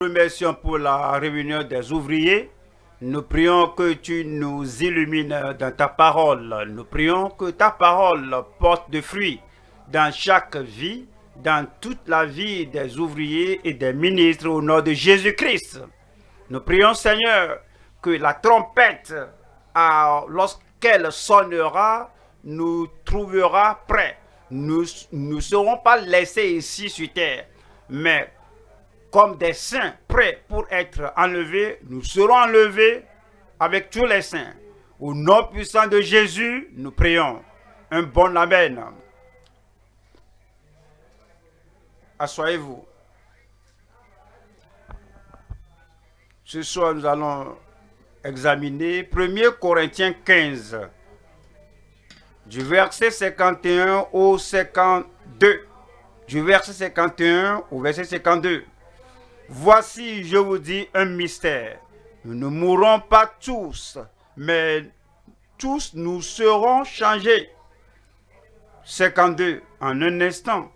Remercions pour la réunion des ouvriers. Nous prions que tu nous illumines dans ta parole. Nous prions que ta parole porte de fruits dans chaque vie, dans toute la vie des ouvriers et des ministres au nom de Jésus-Christ. Nous prions, Seigneur, que la trompette, lorsqu'elle sonnera, nous trouvera prêts. Nous ne serons pas laissés ici sur terre, mais comme des saints prêts pour être enlevés, nous serons enlevés avec tous les saints. Au nom puissant de Jésus, nous prions. Un bon Amen. Asseyez-vous. Ce soir, nous allons examiner 1 Corinthiens 15, du verset 51 au 52. Du verset 51 au verset 52. Voici, je vous dis un mystère. Nous ne mourrons pas tous, mais tous nous serons changés. 52. En un instant,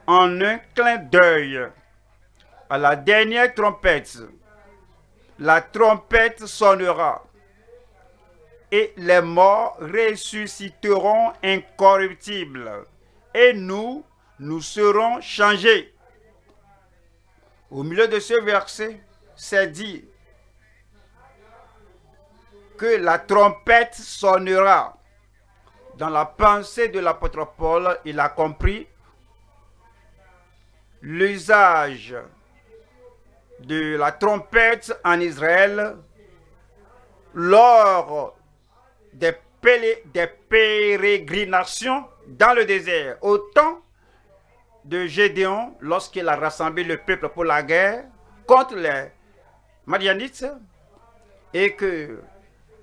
en un clin d'œil, à la dernière trompette, la trompette sonnera, et les morts ressusciteront incorruptibles, et nous serons changés. Au milieu de ce verset, c'est dit que la trompette sonnera. Dans la pensée de l'apôtre Paul, il a compris l'usage de la trompette en Israël lors des pérégrinations dans le désert. Au temps de Gédéon, lorsqu'il a rassemblé le peuple pour la guerre contre les Madianites, et que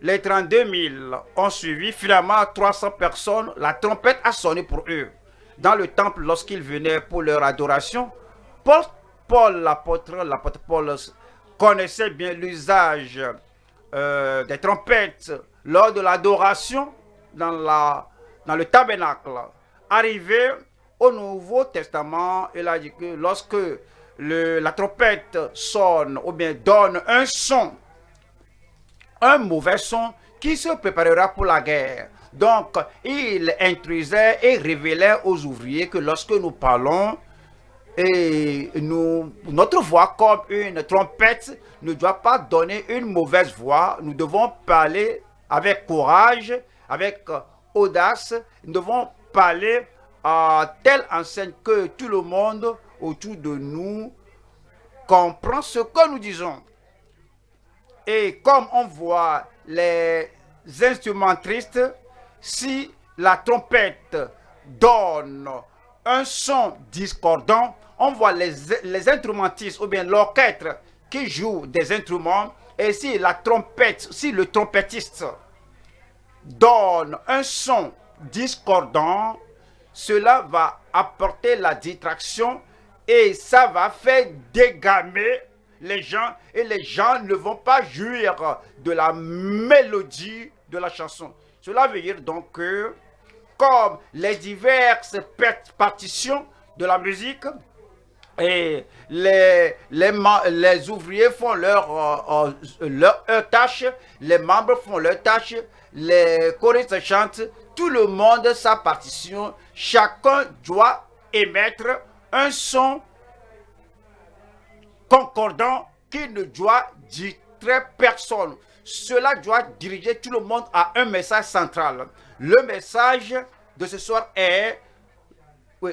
les 32 000 ont suivi, finalement 300 personnes, la trompette a sonné pour eux. Dans le temple, lorsqu'ils venaient pour leur adoration, l'apôtre Paul connaissait bien l'usage des trompettes lors de l'adoration dans le tabernacle. Arrivé au Nouveau Testament, il a dit que lorsque la trompette sonne ou bien donne un son, un mauvais son, qui se préparera pour la guerre. Donc, il instruisait et révélait aux ouvriers que lorsque nous parlons, notre voix comme une trompette ne doit pas donner une mauvaise voix. Nous devons parler avec courage, avec audace. Nous devons parler à telle enseigne que tout le monde autour de nous comprend ce que nous disons. Et comme on voit les instrumentistes, si la trompette donne un son discordant, on voit les instrumentistes ou bien l'orchestre qui joue des instruments, et si le trompettiste donne un son discordant, cela va apporter la distraction et ça va faire dégamer les gens, et les gens ne vont pas jouir de la mélodie de la chanson. Cela veut dire donc que comme les diverses partitions de la musique, et les ouvriers font leur tâche, les membres font leur tâche, les choristes chantent, tout le monde sa partition, chacun doit émettre un son concordant qui ne doit distraire personne. Cela doit diriger tout le monde à un message central. Le message de ce soir est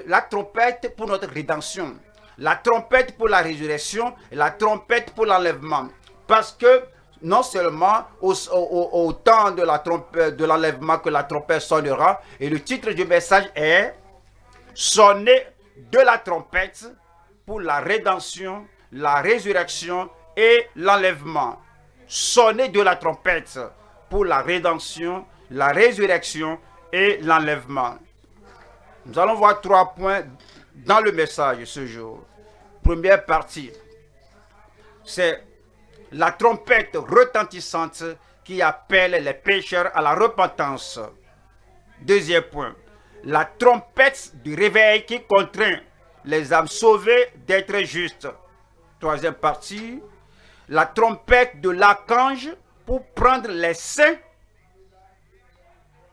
la trompette pour notre rédemption, la trompette pour la résurrection et la trompette pour l'enlèvement. Parce que non seulement au temps de l'enlèvement que la trompette sonnera, et le titre du message est sonner de la trompette pour la rédemption, la résurrection et l'enlèvement. Sonner de la trompette pour la rédemption, la résurrection et l'enlèvement. Nous allons voir 3 points dans le message ce jour. Première partie, c'est la trompette retentissante qui appelle les pécheurs à la repentance. Deuxième point, la trompette du réveil qui contraint les âmes sauvées d'être justes. Troisième partie, la trompette de l'archange pour prendre les saints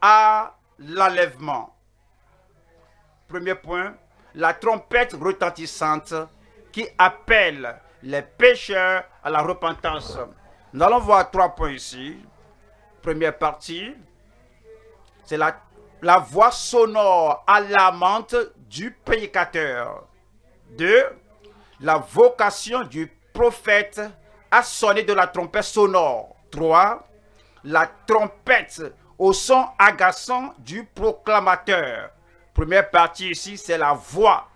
à l'enlèvement. Premier point, la trompette retentissante qui appelle les pécheurs à la repentance. Nous allons voir 3 points ici. Première partie, c'est la voix sonore alarmante du prédicateur. 2. La vocation du prophète à sonner de la trompette sonore. 3. La trompette au son agaçant du proclamateur. Première partie ici, c'est la voix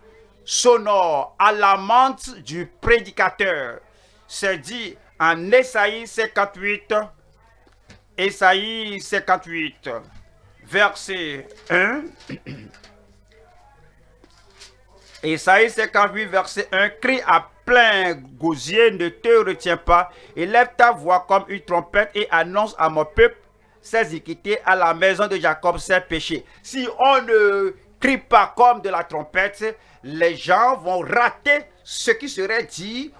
sonore alarmante du prédicateur. C'est dit en Ésaïe 58, Ésaïe 58, verset 1. Ésaïe 58, verset 1. Crie à plein gosier, ne te retiens pas. Élève ta voix comme une trompette et annonce à mon peuple ses iniquités, à la maison de Jacob ses péchés. Si on ne crie pas comme de la trompette, les gens vont rater ce qui serait dit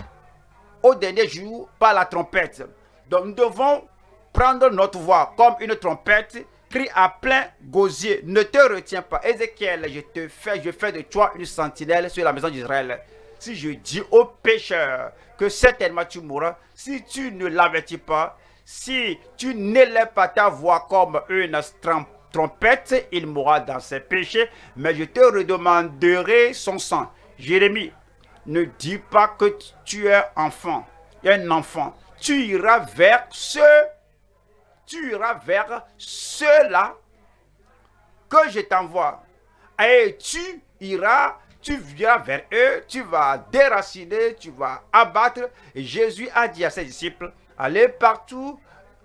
au dernier jour par la trompette. Donc nous devons prendre notre voix comme une trompette, crie à plein gosier, ne te retiens pas. Ézéchiel, je fais de toi une sentinelle sur la maison d'Israël. Si je dis aux pécheurs que certainement tu mourras, si tu ne l'avertis pas, si tu n'élèves pas ta voix comme une trompette, il mourra dans ses péchés, mais je te redemanderai son sang. Jérémie, ne dis pas que tu es enfant, un enfant. Tu iras vers ceux-là que je t'envoie. Et tu viras vers eux, tu vas déraciner, tu vas abattre. Et Jésus a dit à ses disciples, allez partout,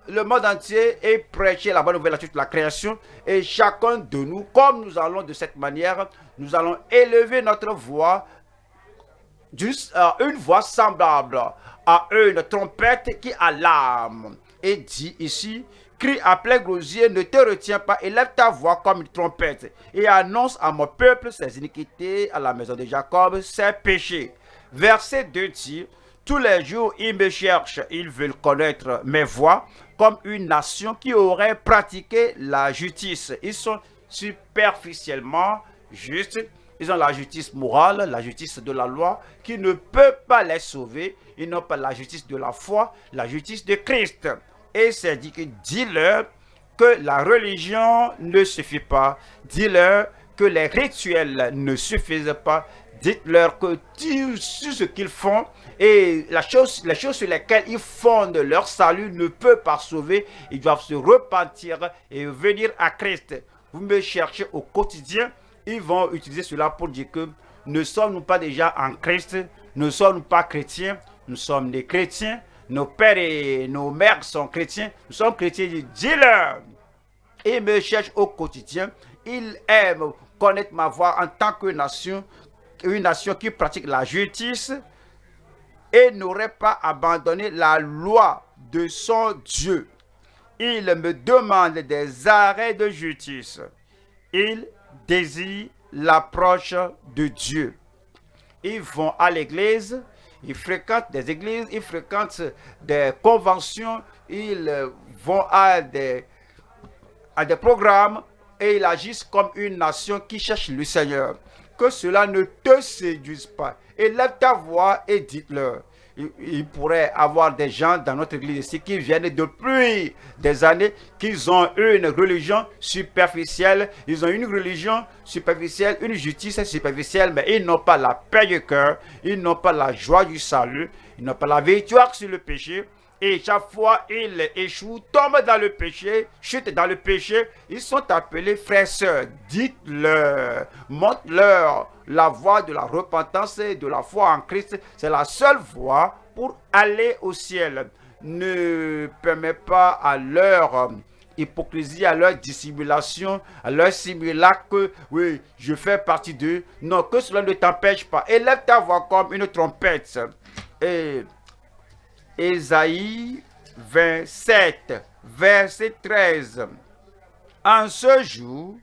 le monde entier, et prêcher la bonne nouvelle à toute la création. Et chacun de nous, comme nous allons de cette manière, nous allons élever notre voix, une voix semblable à une trompette qui alarme. Et dit ici, crie à plein gosier, ne te retiens pas, élève ta voix comme une trompette, et annonce à mon peuple ses iniquités, à la maison de Jacob ses péchés. Verset 2 dit, tous les jours ils me cherchent, ils veulent connaître mes voies, comme une nation qui aurait pratiqué la justice. Ils sont superficiellement justes, ils ont la justice morale, la justice de la loi, qui ne peut pas les sauver. Ils n'ont pas la justice de la foi, la justice de Christ. Et c'est dit que dis-leur que la religion ne suffit pas. Dis-leur que les rituels ne suffisent pas. Dites-leur que tout ce qu'ils font et les choses sur lesquelles ils fondent leur salut ne peut pas sauver. Ils doivent se repentir et venir à Christ. Vous me cherchez au quotidien. Ils vont utiliser cela pour dire que ne sommes-nous pas déjà en Christ, ne sommes-nous pas chrétiens, nous sommes des chrétiens, nos pères et nos mères sont chrétiens, nous sommes chrétiens. Dis-leur, ils me cherchent au quotidien, ils aiment connaître ma voix en tant que nation, une nation qui pratique la justice et n'aurait pas abandonné la loi de son Dieu. Ils me demandent des arrêts de justice. Ils désirent l'approche de Dieu. Ils vont à l'église, ils fréquentent des églises, ils fréquentent des conventions, ils vont à des programmes et ils agissent comme une nation qui cherche le Seigneur. Que cela ne te séduise pas. Élève ta voix et dites-leur. Il pourrait avoir des gens dans notre église ici qui viennent depuis des années, qu'ils ont une religion superficielle, ils ont une religion superficielle, une justice superficielle, mais ils n'ont pas la paix du cœur, ils n'ont pas la joie du salut, ils n'ont pas la victoire sur le péché. Et chaque fois ils échouent, tombent dans le péché, chutent dans le péché, ils sont appelés frères et sœurs. Dites-leur, montre-leur la voie de la repentance et de la foi en Christ. C'est la seule voie pour aller au ciel. Ne permets pas à leur hypocrisie, à leur dissimulation, à leur simulacre que oui, je fais partie d'eux. Non, que cela ne t'empêche pas. Élève ta voix comme une trompette. Et Ésaïe 27, verset 13. En ce jour,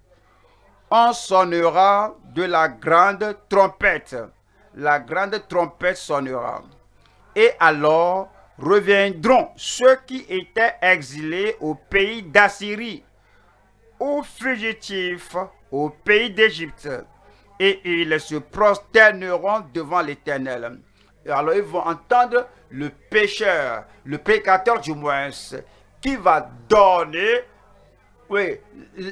on sonnera de la grande trompette. La grande trompette sonnera. Et alors reviendront ceux qui étaient exilés au pays d'Assyrie, ou fugitifs au pays d'Égypte, et ils se prosterneront devant l'Éternel. Et alors ils vont entendre le pécheur, le prédicateur du moins, qui va donner, oui,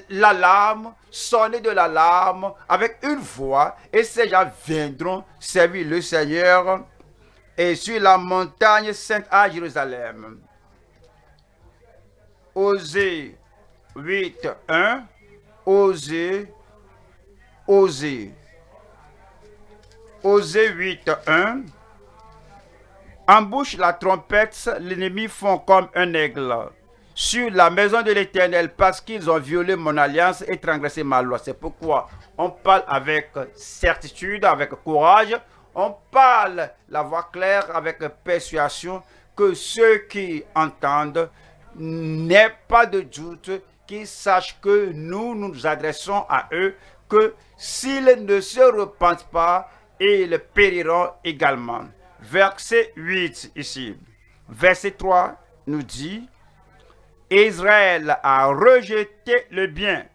l'alarme, sonner de l'alarme avec une voix, et ces gens viendront servir le Seigneur et sur la montagne sainte à Jérusalem. Osée 8, 1, Osée 8, 1. Embouche la trompette, l'ennemi font comme un aigle sur la maison de l'Éternel, parce qu'ils ont violé mon alliance et transgressé ma loi. C'est pourquoi on parle avec certitude, avec courage, on parle la voix claire avec persuasion, que ceux qui entendent n'aient pas de doute, qu'ils sachent que nous nous adressons à eux, que s'ils ne se repentent pas, ils périront également. Verset 8 ici. Verset 3 nous dit: Israël a rejeté le bien,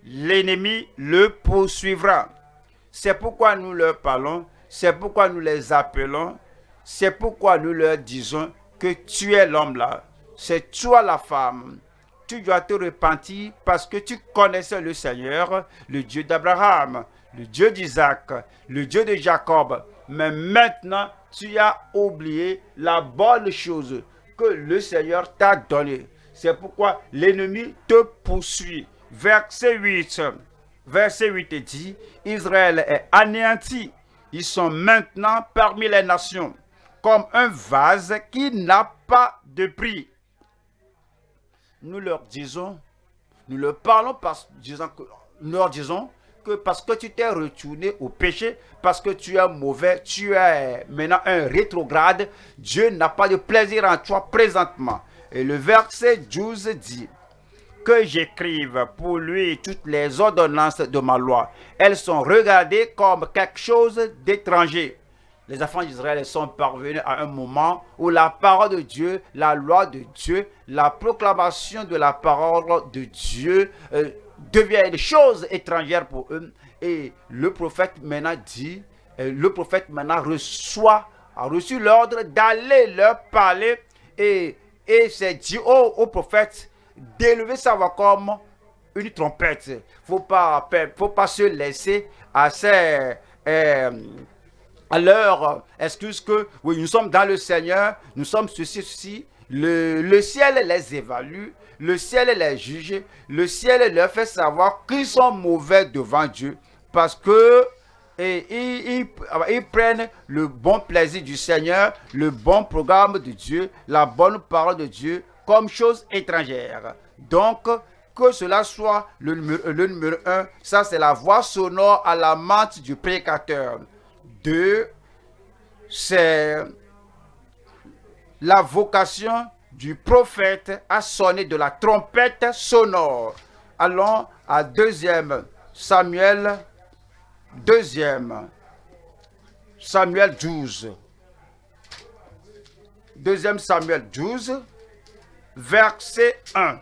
l'ennemi le poursuivra. C'est pourquoi nous leur parlons, c'est pourquoi nous les appelons, c'est pourquoi nous leur disons que tu es l'homme là, c'est toi la femme. Tu dois te repentir parce que tu connaissais le Seigneur, le Dieu d'Abraham, le Dieu d'Isaac, le Dieu de Jacob. Mais maintenant, tu as oublié la bonne chose que le Seigneur t'a donnée. C'est pourquoi l'ennemi te poursuit. Verset 8 dit: Israël est anéanti. Ils sont maintenant parmi les nations, comme un vase qui n'a pas de prix. Nous leur disons, nous leur parlons nous leur disons que parce que tu t'es retourné au péché, parce que tu es mauvais, tu es maintenant un rétrograde, Dieu n'a pas de plaisir en toi présentement. Et le verset 12 dit: que j'écrive pour lui toutes les ordonnances de ma loi. Elles sont regardées comme quelque chose d'étranger. Les enfants d'Israël sont parvenus à un moment où la parole de Dieu, la loi de Dieu, la proclamation de la parole de Dieu devient une chose étrangère pour eux. Et le prophète maintenant dit, a reçu l'ordre d'aller leur parler, et c'est dit au prophète d'élever sa voix comme une trompette. Faut pas se laisser à leur excuse que oui, nous sommes dans le Seigneur, nous sommes ceci. Le ciel les évalue, le ciel les juge, le ciel leur fait savoir qu'ils sont mauvais devant Dieu, parce que ils prennent le bon plaisir du Seigneur, le bon programme de Dieu, la bonne parole de Dieu comme chose étrangère. Donc, que cela soit le numéro 1, ça c'est la voix sonore à la menthe du prédicateur. 2, c'est la vocation du prophète à sonner de la trompette sonore. Allons à 2 Samuel 12. 2 Samuel 12, verset 1.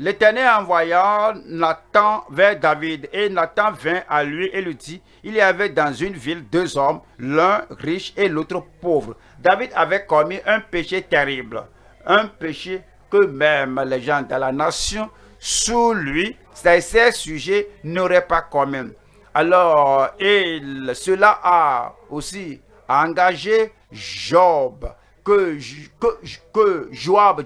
L'Éternel envoya Nathan vers David, et Nathan vint à lui et lui dit: il y avait dans une ville 2 hommes, l'un riche et l'autre pauvre. David avait commis un péché terrible, un péché que même les gens de la nation sous lui, ces sujets, n'auraient pas commis. Alors, cela a aussi engagé Job, que Joab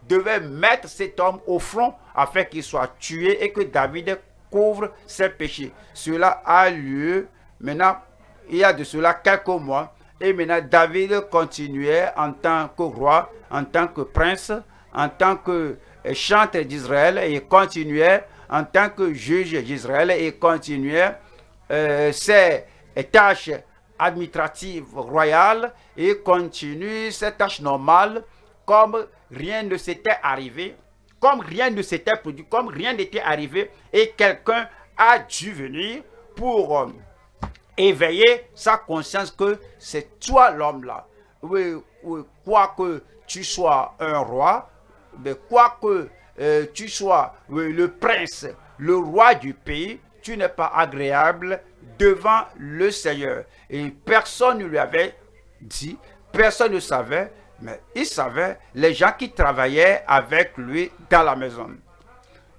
devait mettre cet homme au front afin qu'il soit tué et que David couvre ses péchés. Cela a lieu maintenant, il y a de cela quelques mois, et maintenant David continuait en tant que roi, en tant que prince, en tant que chantre d'Israël, et il continuait en tant que juge d'Israël, et il continuait ses tâches administrative royale, et continue cette tâche normale comme rien ne s'était arrivé, comme rien ne s'était produit, comme rien n'était arrivé, et quelqu'un a dû venir pour éveiller sa conscience que c'est toi l'homme là. oui, oui, quoi que tu sois un roi, mais quoi que tu sois oui, le prince, le roi du pays, tu n'es pas agréable devant le Seigneur. Et personne ne lui avait dit, personne ne savait, mais il savait les gens qui travaillaient avec lui dans la maison.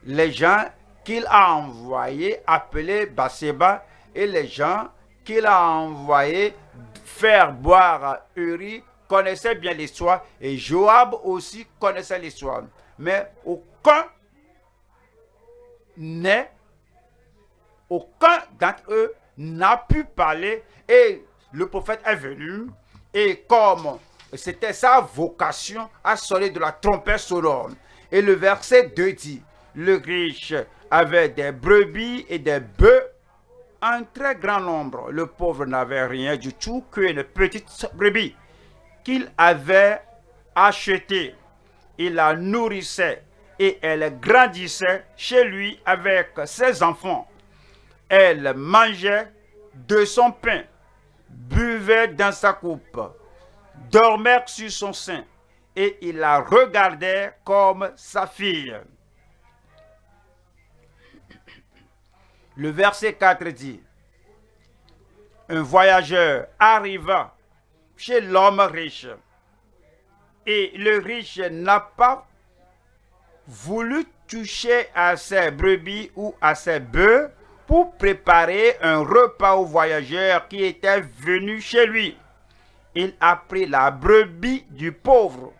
Les gens qu'il a envoyés appeler Bathsheba et les gens qu'il a envoyés faire boire Uri connaissaient bien l'histoire et Joab aussi connaissait l'histoire. Mais n'est, aucun d'entre eux n'a pu parler et le prophète est venu et comme c'était sa vocation à sonner de la trompette sonore. Et le verset 2 dit, le riche avait des brebis et des bœufs en très grand nombre. Le pauvre n'avait rien du tout qu'une petite brebis qu'il avait achetée. Il la nourrissait et elle grandissait chez lui avec ses enfants. Elle mangeait de son pain, buvait dans sa coupe, dormait sur son sein et il la regardait comme sa fille. Le verset 4 dit, un voyageur arriva chez l'homme riche et le riche n'a pas voulu toucher à ses brebis ou à ses bœufs pour préparer un repas au voyageur qui était venu chez lui. Il a pris la brebis du pauvre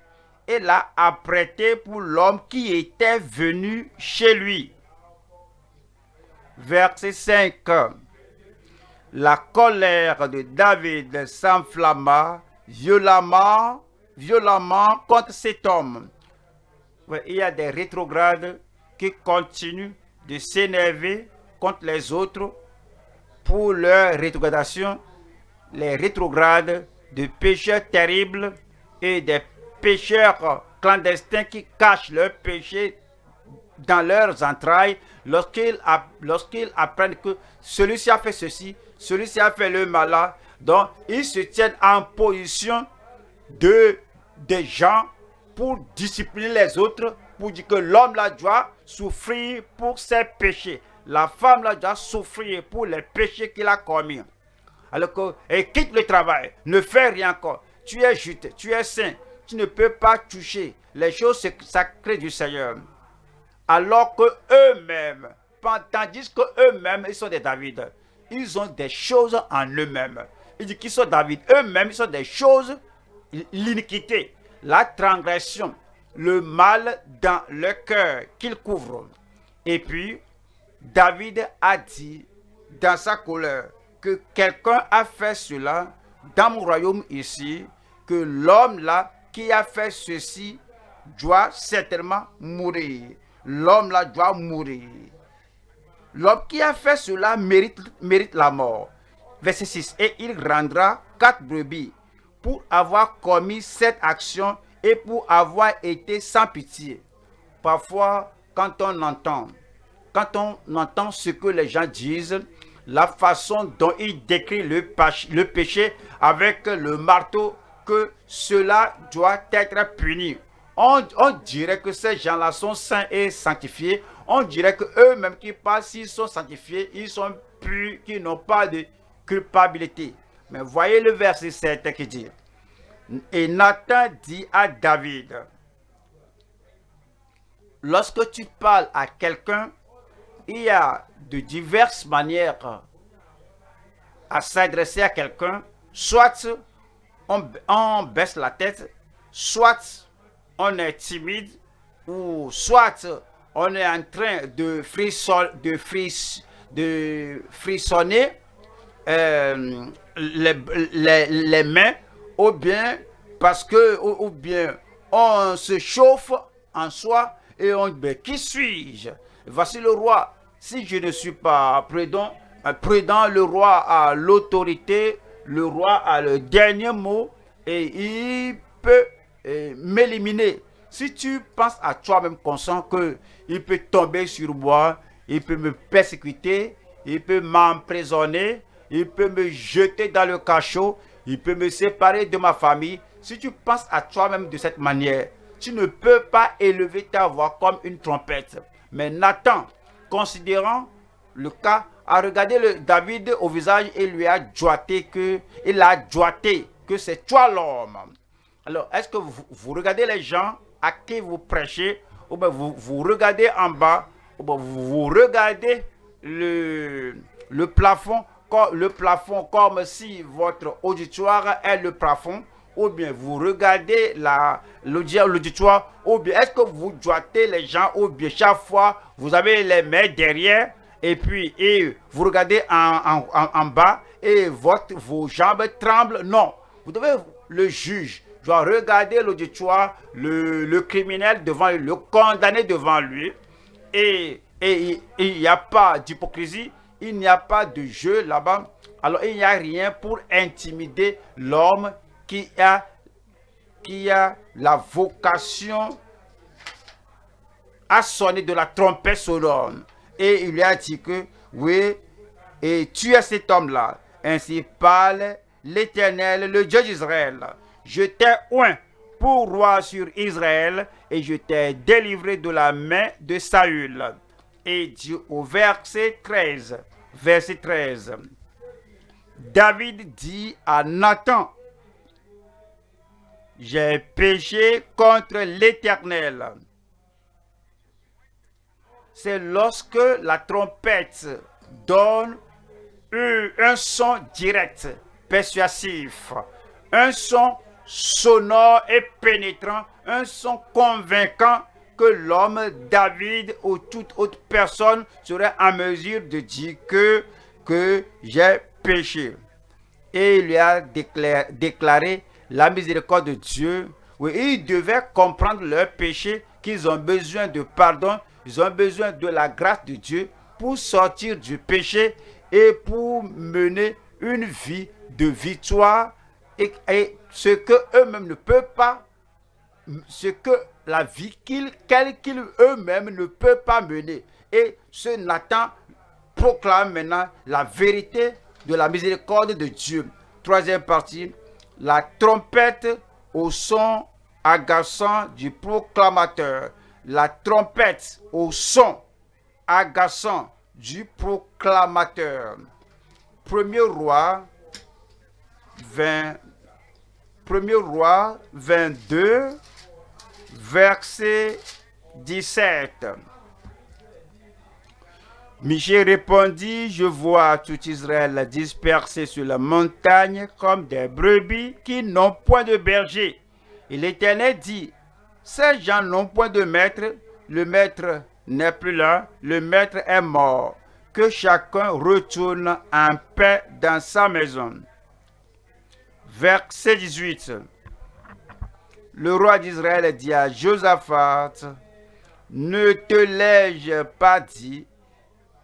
et l'a apprêtée pour l'homme qui était venu chez lui. Verset 5. La colère de David s'enflamma violemment contre cet homme. Ouais, il y a des rétrogrades qui continuent de s'énerver contre les autres pour leur rétrogradation. Les rétrogrades de pécheurs terribles et des pécheurs clandestins qui cachent leurs péchés dans leurs entrailles lorsqu'ils apprennent que celui-ci a fait ceci, celui-ci a fait le malin. Donc, ils se tiennent en position des gens pour discipliner les autres, pour dire que l'homme là doit souffrir pour ses péchés. La femme là doit souffrir pour les péchés qu'il a commis. Alors que, et quitte le travail, ne fais rien encore. Tu es juste, tu es saint, tu ne peux pas toucher les choses sacrées du Seigneur. Alors que eux-mêmes, tandis que eux-mêmes, ils sont des David, ils ont des choses en eux-mêmes. Il dit qu'ils sont David, eux-mêmes, ils sont des choses, l'iniquité, la transgression, le mal dans le cœur qu'ils couvrent. Et puis, David a dit dans sa colère que quelqu'un a fait cela dans mon royaume ici, que l'homme là qui a fait ceci doit certainement mourir. L'homme là doit mourir. L'homme qui a fait cela mérite la mort. Verset 6. Et il rendra 4 brebis pour avoir commis cette action et pour avoir été sans pitié. Parfois, quand on entend ce que les gens disent, la façon dont ils décrivent le péché avec le marteau, que cela doit être puni. On dirait que ces gens-là sont saints et sanctifiés. On dirait qu'eux-mêmes qui parlent, s'ils sont sanctifiés, ils sont purs, qu'ils n'ont pas de culpabilité. Mais voyez le verset 7 qui dit, et Nathan dit à David, lorsque tu parles à quelqu'un, il y a de diverses manières à s'adresser à quelqu'un. Soit on baisse la tête, soit on est timide, ou soit on est en train de frissonner les mains, ou bien parce que ou bien on se chauffe en soi et on dit, qui suis-je? Voici le roi. Si je ne suis pas prudent, le roi a l'autorité, le roi a le dernier mot et il peut m'éliminer. Si tu penses à toi-même conscient qu'il peut tomber sur moi, il peut me persécuter, il peut m'emprisonner, il peut me jeter dans le cachot, il peut me séparer de ma famille. Si tu penses à toi-même de cette manière, tu ne peux pas élever ta voix comme une trompette. Mais Nathan, considérant le cas, a regardé David au visage et lui a jointé que c'est toi l'homme. Alors, est-ce que vous regardez les gens à qui vous prêchez, ou bien vous regardez en bas, ou bien vous regardez le plafond, comme si votre auditoire est le plafond, ou bien vous regardez l'auditoire, ou bien est-ce que vous joignez les gens, ou bien chaque fois vous avez les mains derrière, et vous regardez en bas, et vos jambes tremblent. Non, vous devez, le juge doit regarder l'auditoire, le criminel devant lui, le condamné devant lui, et il n'y a pas d'hypocrisie, il n'y a pas de jeu là-bas. Alors il n'y a rien pour intimider l'homme qui a la vocation à sonner de la trompette sonore. Et il lui a dit que, oui, et tu es cet homme-là. Ainsi parle l'Éternel, le Dieu d'Israël. Je t'ai oint pour roi sur Israël et je t'ai délivré de la main de Saül. Et dit au verset 13, David dit à Nathan, j'ai péché contre l'Éternel. C'est lorsque la trompette donne un son direct, persuasif, un son sonore et pénétrant, un son convaincant que l'homme David ou toute autre personne serait en mesure de dire que j'ai péché. Et il lui a déclaré la miséricorde de Dieu. Oui, ils devaient comprendre leur péché, qu'ils ont besoin de pardon, ils ont besoin de la grâce de Dieu pour sortir du péché et pour mener une vie de victoire et ce que eux-mêmes ne peuvent pas, ce que la vie qu'ils eux-mêmes ne peuvent pas mener. Et ce Nathan proclame maintenant la vérité de la miséricorde de Dieu. Troisième partie, la trompette au son agaçant du proclamateur. La trompette au son agaçant du proclamateur. Premier roi 22, verset 17. Michée répondit, je vois tout Israël dispersé sur la montagne comme des brebis qui n'ont point de berger. Et l'Éternel dit, ces gens n'ont point de maître, le maître n'est plus là, le maître est mort. Que chacun retourne en paix dans sa maison. Verset 18. Le roi d'Israël dit à Josaphat, ne te l'ai-je pas dit,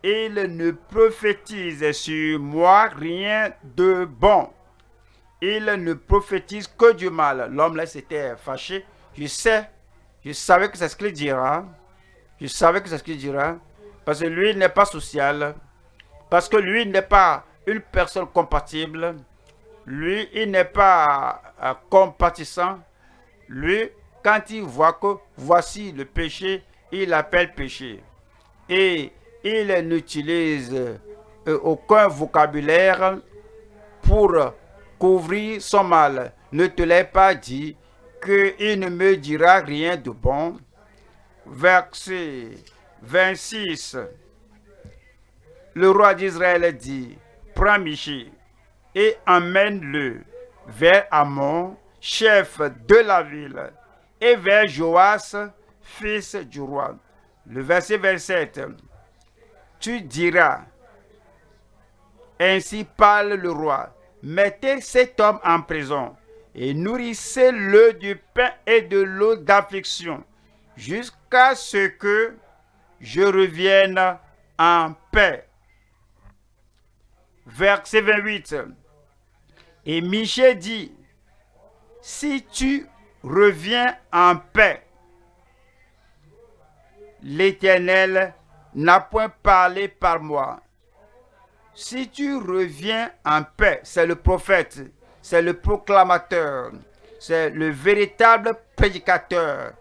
il ne prophétise sur moi rien de bon. Il ne prophétise que du mal. L'homme là s'était fâché. Je savais que c'est ce qu'il dira. Je savais que c'est ce qu'il dira. Parce que lui n'est pas social. Parce que lui n'est pas une personne compatible. Lui, il n'est pas compatissant. Lui, quand il voit que voici le péché, il l'appelle péché. Et il n'utilise aucun vocabulaire pour couvrir son mal. Ne te l'ai pas dit qu'il ne me dira rien de bon. Verset 26. Le roi d'Israël dit, prends Michée et emmène-le vers Amon, chef de la ville, et vers Joas, fils du roi. Le verset 27. Tu diras, ainsi parle le roi, mettez cet homme en prison et nourrissez-le du pain et de l'eau d'affliction jusqu'à ce que je revienne en paix. Verset 28. Et Michée dit, si tu reviens en paix, l'Éternel n'a point parlé par moi. Si tu reviens en paix, c'est le prophète, c'est le proclamateur. c'est le véritable prédicateur.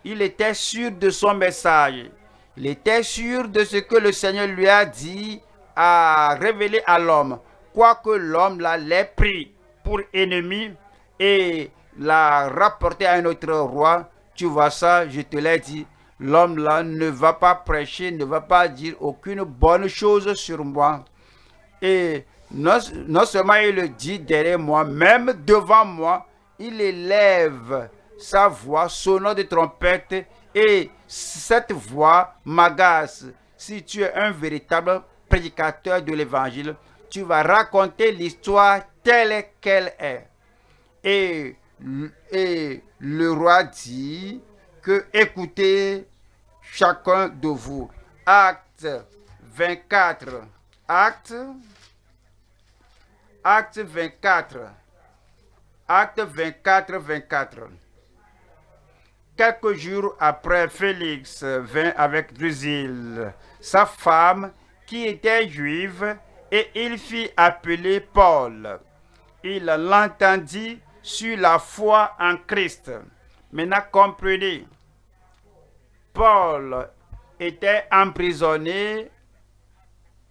Il était sûr de son message. Il était sûr de ce que le Seigneur lui a dit, a révélé à l'homme. Quoique l'homme l'ait pris pour ennemi et l'a rapporté à un autre roi, tu vois ça, je te l'ai dit, l'homme là ne va pas prêcher, ne va pas dire aucune bonne chose sur moi. Et non seulement il le dit derrière moi, même devant moi, il élève sa voix sonnant de trompette et cette voix m'agace. Si tu es un véritable prédicateur de l'évangile, tu vas raconter l'histoire telle qu'elle est. Et, et le roi dit que écoutez chacun de vous. Acte 24. Acte 24. Acte 24, 24. Quelques jours après, Félix vint avec Drusille, sa femme, qui était juive, et il fit appeler Paul. Il l'entendit sur la foi en Christ. Maintenant, comprenez, Paul était emprisonné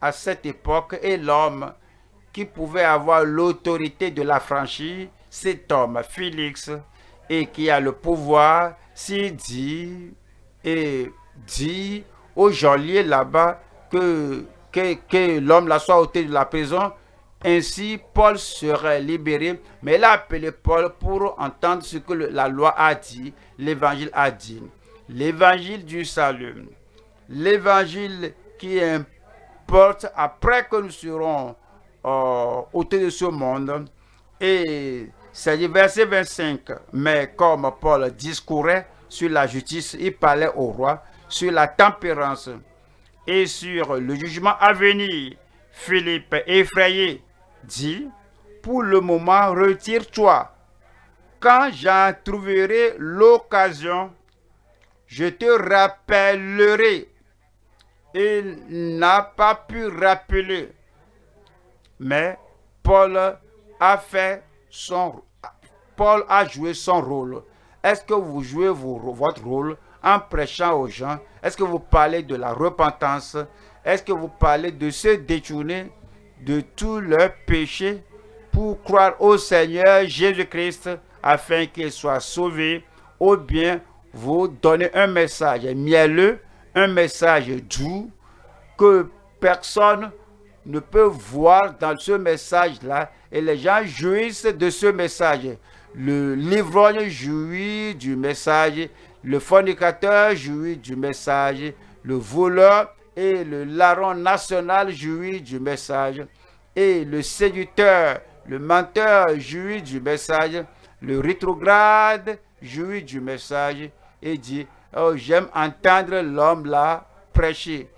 à cette époque et l'homme qui pouvait avoir l'autorité de l'affranchir, cet homme, Félix, et qui a le pouvoir, s'il dit et dit au geôlier là-bas que l'homme là soit ôté de la prison, ainsi Paul serait libéré. Mais il a appelé Paul pour entendre ce que la loi a dit, l'évangile a dit. L'évangile du salut, l'évangile qui importe après que nous serons ôtés de ce monde. Et c'est le verset 25. Mais comme Paul discourait sur la justice, il parlait au roi, sur la tempérance et sur le jugement à venir. Philippe, effrayé, dit, pour le moment, retire-toi. Quand j'en trouverai l'occasion, je te rappellerai. Il n'a pas pu rappeler. Mais Paul a joué son rôle. Est-ce que vous jouez votre rôle en prêchant aux gens? Est-ce que vous parlez de la repentance? Est-ce que vous parlez de se détourner de tous leurs péchés pour croire au Seigneur Jésus-Christ afin qu'il soit sauvé? Ou bien vous donnez un message mielleux, un message doux que personne ne peut voir dans ce message-là et les gens jouissent de ce message. Le l'ivrogne jouit du message, le fornicateur jouit du message, le voleur et le larron national jouit du message, et le séducteur, le menteur jouit du message, le rétrograde jouit du message et dit, oh, j'aime entendre l'homme là prêcher.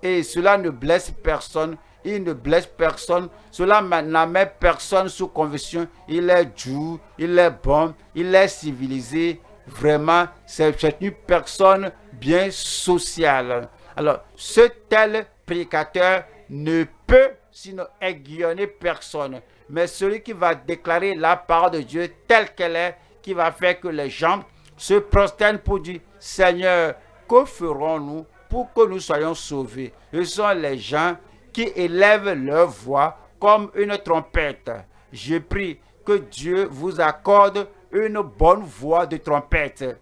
Et cela ne blesse personne. Il ne blesse personne. Cela n'amène personne sous conviction. Il est doux, il est bon, il est civilisé. Vraiment, c'est une personne bien sociale. Alors, ce tel prédicateur ne peut sinon aiguillonner personne. Mais celui qui va déclarer la parole de Dieu telle qu'elle est, qui va faire que les gens se prosternent pour dire, Seigneur, que ferons-nous pour que nous soyons sauvés? Ce sont les gens qui élèvent leur voix comme une trompette. Je prie que Dieu vous accorde une bonne voix de trompette.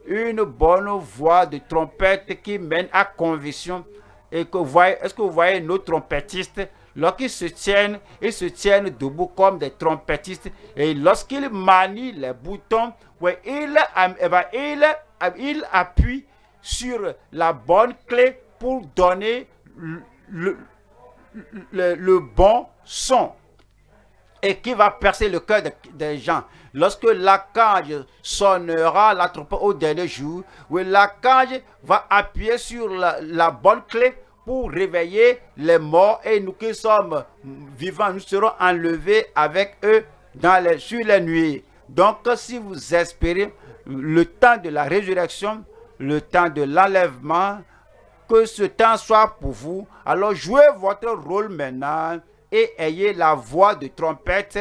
Une bonne voix de trompette qui mène à conviction. Et que est-ce que vous voyez nos trompettistes, lorsqu'ils se tiennent debout comme des trompettistes, et lorsqu'ils manient les boutons, ouais, il appuie sur la bonne clé pour donner le bon son et qui va percer le cœur des gens. Lorsque l'archange sonnera la trompette au dernier jour, oui, l'archange va appuyer sur la bonne clé pour réveiller les morts, et nous qui sommes vivants, nous serons enlevés avec eux sur les nuées. Donc, si vous espérez le temps de la résurrection, le temps de l'enlèvement, que ce temps soit pour vous, alors jouez votre rôle maintenant et ayez la voix de trompette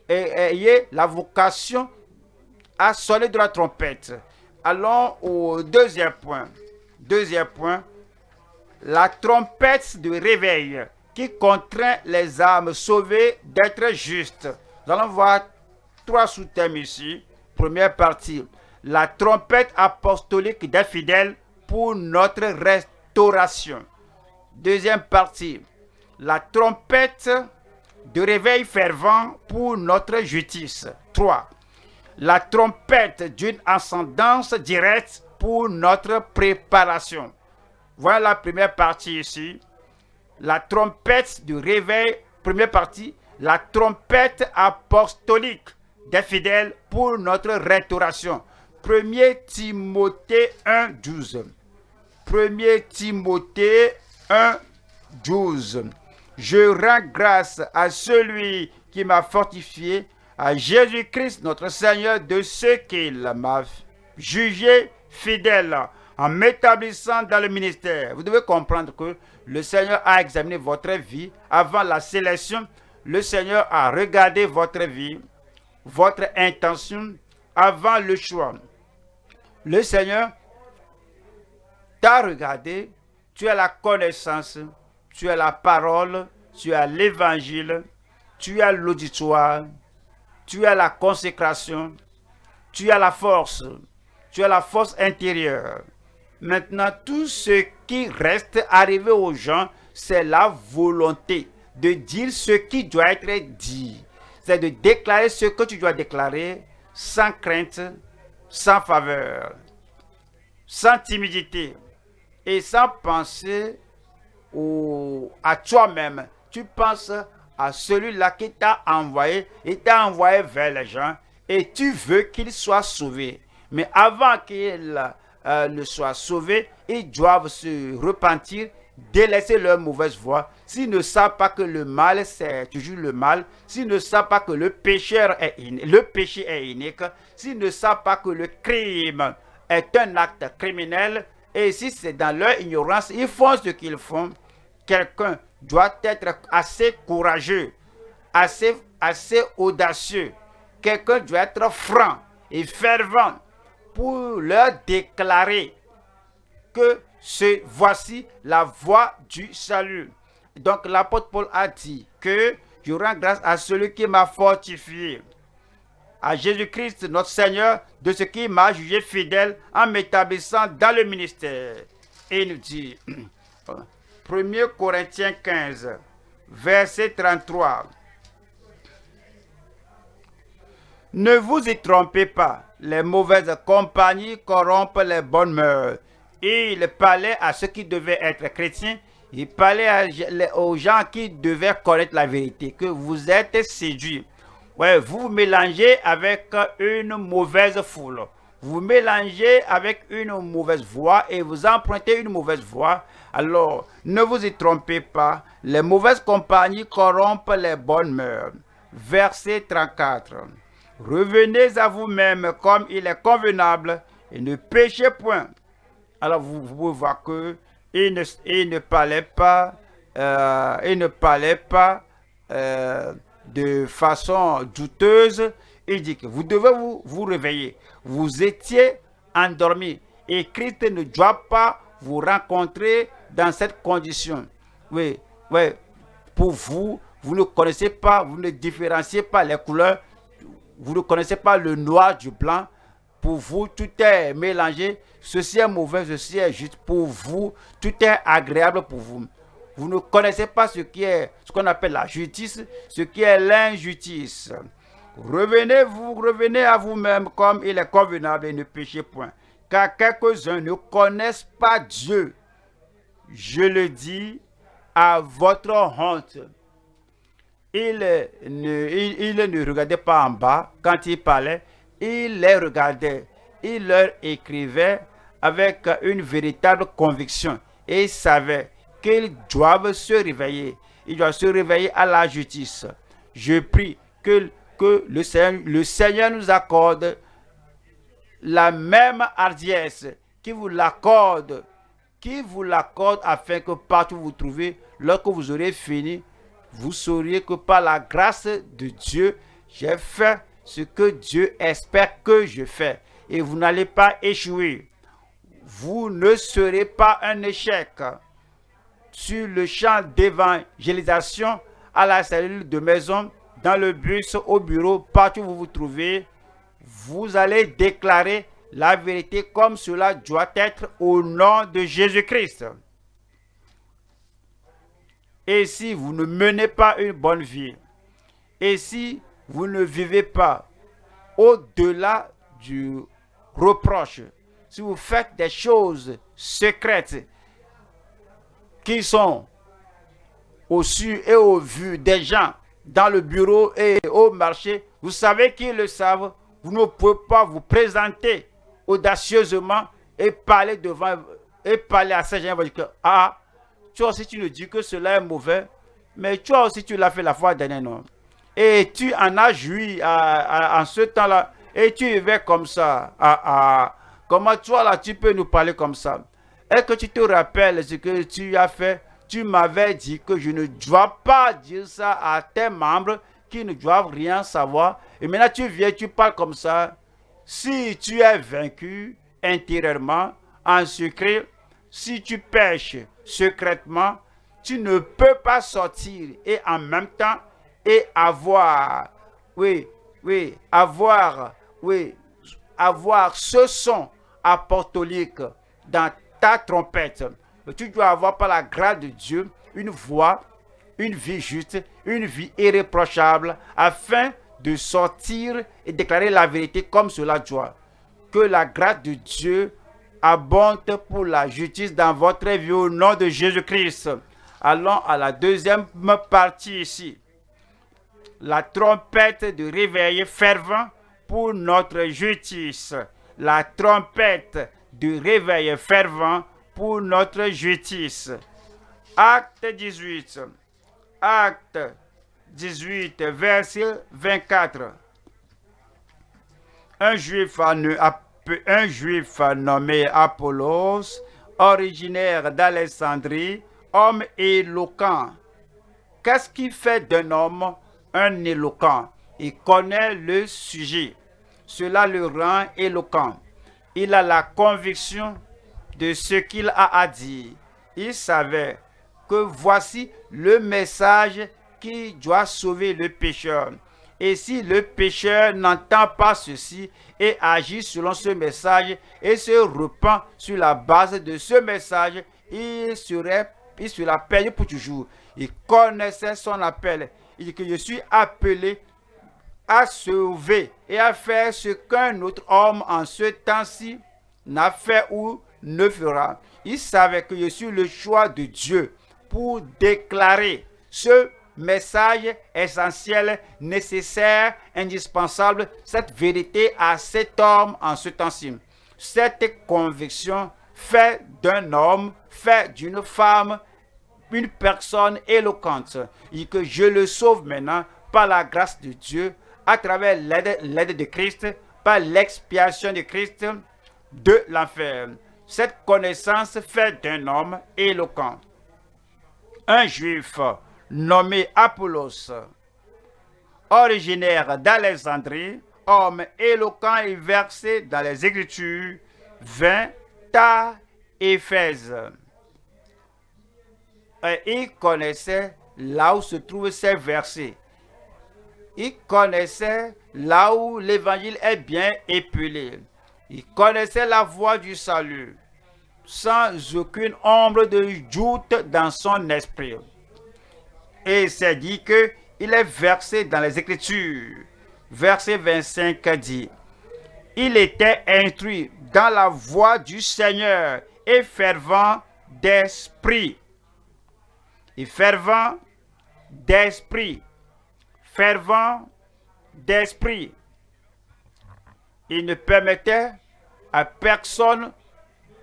et ayez la vocation à sonner de la trompette. Allons au deuxième point. Deuxième point, la trompette de réveil qui contraint les âmes sauvées d'être justes. Nous allons voir 3 sous-thèmes ici. Première partie, la trompette apostolique des fidèles pour notre restauration. Deuxième partie, la trompette de réveil fervent pour notre justice. 3. La trompette d'une ascendance directe pour notre préparation. Voilà la première partie ici. La trompette de réveil, première partie, la trompette apostolique des fidèles pour notre restauration. 1 Timothée 1, 12. 1 Timothée 1, 12. Je rends grâce à celui qui m'a fortifié, à Jésus-Christ notre Seigneur, de ce qu'il m'a jugé fidèle en m'établissant dans le ministère. Vous devez comprendre que le Seigneur a examiné votre vie avant la sélection. Le Seigneur a regardé votre vie, votre intention avant le choix. Le Seigneur t'a regardé, tu as la connaissance, tu as la parole, tu as l'évangile, tu as l'auditoire, tu as la consécration, tu as la force intérieure. Maintenant, tout ce qui reste arrivé aux gens, c'est la volonté de dire ce qui doit être dit. C'est de déclarer ce que tu dois déclarer sans crainte, sans faveur, sans timidité et sans penser à toi-même. Tu penses à celui-là qui t'a envoyé, il t'a envoyé vers les gens et tu veux qu'il soit sauvé. Mais avant qu'il ne soit sauvé, ils doivent se repentir, délaisser leur mauvaise voie. S'ils ne savent pas que le mal, c'est toujours le mal, s'ils ne savent pas que le péché est inique, s'ils ne savent pas que le crime est un acte criminel, et si c'est dans leur ignorance, ils font ce qu'ils font, quelqu'un doit être assez courageux, assez audacieux, quelqu'un doit être franc et fervent pour leur déclarer que voici la voie du salut. Donc l'apôtre Paul a dit que je rends grâce à celui qui m'a fortifié, à Jésus-Christ notre Seigneur, de ce qui m'a jugé fidèle en m'établissant dans le ministère. Et il nous dit, 1 Corinthiens 15, verset 33. Ne vous y trompez pas, les mauvaises compagnies corrompent les bonnes mœurs. Et il parlait à ceux qui devaient être chrétiens, il parlait aux gens qui devaient connaître la vérité, que vous êtes séduits. Ouais, vous vous mélangez avec une mauvaise foule, vous mélangez avec une mauvaise voie et vous empruntez une mauvaise voie. Alors, ne vous y trompez pas, les mauvaises compagnies corrompent les bonnes mœurs. Verset 34. Revenez à vous-même comme il est convenable et ne péchez point. Alors vous pouvez voir que il ne parlait pas de façon douteuse. Il dit que vous devez vous réveiller. Vous étiez endormi et Christ ne doit pas vous rencontrer dans cette condition. Oui, pour vous, vous ne connaissez pas, vous ne différenciez pas les couleurs. Vous ne connaissez pas le noir du blanc. Pour vous, tout est mélangé. Ceci est mauvais, ceci est juste. Pour vous, tout est agréable pour vous. Vous ne connaissez pas ce qu'on appelle la justice, ce qui est l'injustice. Revenez à vous-même comme il est convenable et ne péchez point. Car quelques-uns ne connaissent pas Dieu. Je le dis à votre honte. Il ne regardait pas en bas quand il parlait, il les regardait, il leur écrivait avec une véritable conviction et il savait qu'ils doivent se réveiller, ils doivent se réveiller à la justice. Je prie que le Seigneur nous accorde la même hardiesse qui vous l'accorde afin que partout où vous trouvez, lorsque vous aurez fini, vous sauriez que par la grâce de Dieu, j'ai fait ce que Dieu espère que je fais. Et vous n'allez pas échouer. Vous ne serez pas un échec. Sur le champ d'évangélisation, à la cellule de maison, dans le bus, au bureau, partout où vous vous trouvez, vous allez déclarer la vérité comme cela doit être au nom de Jésus-Christ. Et si vous ne menez pas une bonne vie, et si vous ne vivez pas au-delà du reproche, si vous faites des choses secrètes qui sont au su et au vu des gens dans le bureau et au marché, vous savez qu'ils le savent, vous ne pouvez pas vous présenter audacieusement et parler devant et parler à ces gens. Ah, toi aussi tu nous dis que cela est mauvais, mais toi aussi tu l'as fait la fois dernière, non? Et tu en as joui en ce temps-là, et tu vivais comme ça. Comment toi là tu peux nous parler comme ça? Est-ce que tu te rappelles ce que tu as fait? Tu m'avais dit que je ne dois pas dire ça à tes membres qui ne doivent rien savoir. Et maintenant tu viens, tu parles comme ça. Si tu es vaincu intérieurement, en secret, si tu pêches secrètement, tu ne peux pas sortir et en même temps et avoir ce son apostolique dans ta trompette. Tu dois avoir par la grâce de Dieu une voix, une vie juste, une vie irréprochable, afin de sortir et déclarer la vérité comme cela doit. Que la grâce de Dieu abonde pour la justice dans votre vie au nom de Jésus-Christ. Allons à la deuxième partie ici. La trompette de réveil fervent pour notre justice. La trompette de réveil fervent pour notre justice. Acte 18. Acte 18, verset 24. Un juif nommé Apollos, originaire d'Alexandrie, homme éloquent. Qu'est-ce qui fait d'un homme un éloquent? Il connaît le sujet. Cela le rend éloquent. Il a la conviction de ce qu'il a à dire. Il savait que voici le message qui doit sauver le pécheur. Et si le pécheur n'entend pas ceci et agit selon ce message et se repent sur la base de ce message, il sera perdu pour toujours. Il connaissait son appel. Il dit que je suis appelé à sauver et à faire ce qu'un autre homme en ce temps-ci n'a fait ou ne fera. Il savait que je suis le choix de Dieu pour déclarer ce message essentiel, nécessaire, indispensable, cette vérité à cet homme en ce temps-ci. Cette conviction fait d'un homme, fait d'une femme, une personne éloquente, et que je le sauve maintenant par la grâce de Dieu, à travers l'aide de Christ, par l'expiation de Christ de l'enfer. Cette connaissance fait d'un homme éloquent. Un juif nommé Apollos, originaire d'Alexandrie, homme éloquent et versé dans les Écritures, vint à Éphèse. Et il connaissait là où se trouvent ces versets. Il connaissait là où l'évangile est bien épelé. Il connaissait la voie du salut, sans aucune ombre de doute dans son esprit. Et il s'est dit qu'il est versé dans les Écritures. Verset 25 dit, « Il était instruit dans la voie du Seigneur et fervent d'esprit. » Et fervent d'esprit. Fervent d'esprit. Il ne permettait à personne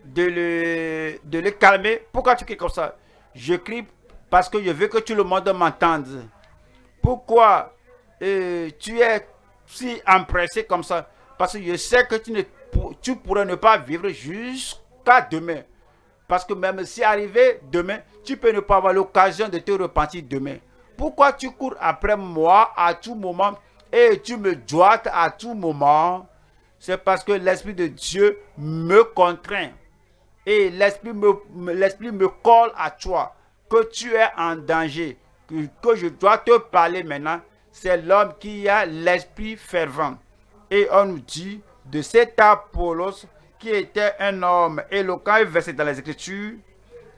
de le calmer. Pourquoi tu cries comme ça? Je crie parce que je veux que tout le monde m'entende. Pourquoi tu es si empressé comme ça? Parce que je sais que tu pourrais ne pas vivre jusqu'à demain. Parce que même si arrivé demain, tu peux ne pas avoir l'occasion de te repentir demain. Pourquoi tu cours après moi à tout moment et tu me dois à tout moment, c'est parce que l'Esprit de Dieu me contraint et l'Esprit me colle à toi, que tu es en danger, que je dois te parler maintenant. C'est l'homme qui a l'esprit fervent. Et on nous dit de cet Apollos qui était un homme éloquent et versé dans les Écritures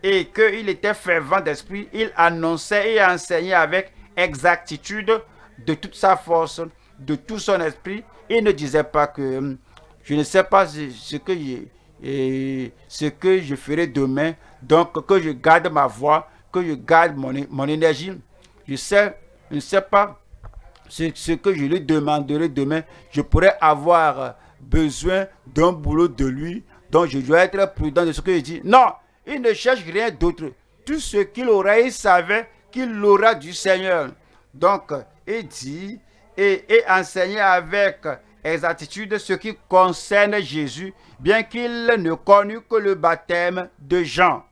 et qu'il était fervent d'esprit, il annonçait et enseignait avec exactitude de toute sa force, de tout son esprit. Il ne disait pas que je ne sais pas ce que je ferai demain, donc que je garde ma voix, que je garde mon énergie. Je ne sais pas ce que je lui demanderai demain. Je pourrais avoir besoin d'un boulot de lui, donc je dois être prudent de ce que je dis. Non, il ne cherche rien d'autre. Tout ce qu'il aura, il savait qu'il l'aura du Seigneur. Donc, il dit et enseignait avec exactitude ce qui concerne Jésus, bien qu'il ne connût que le baptême de Jean.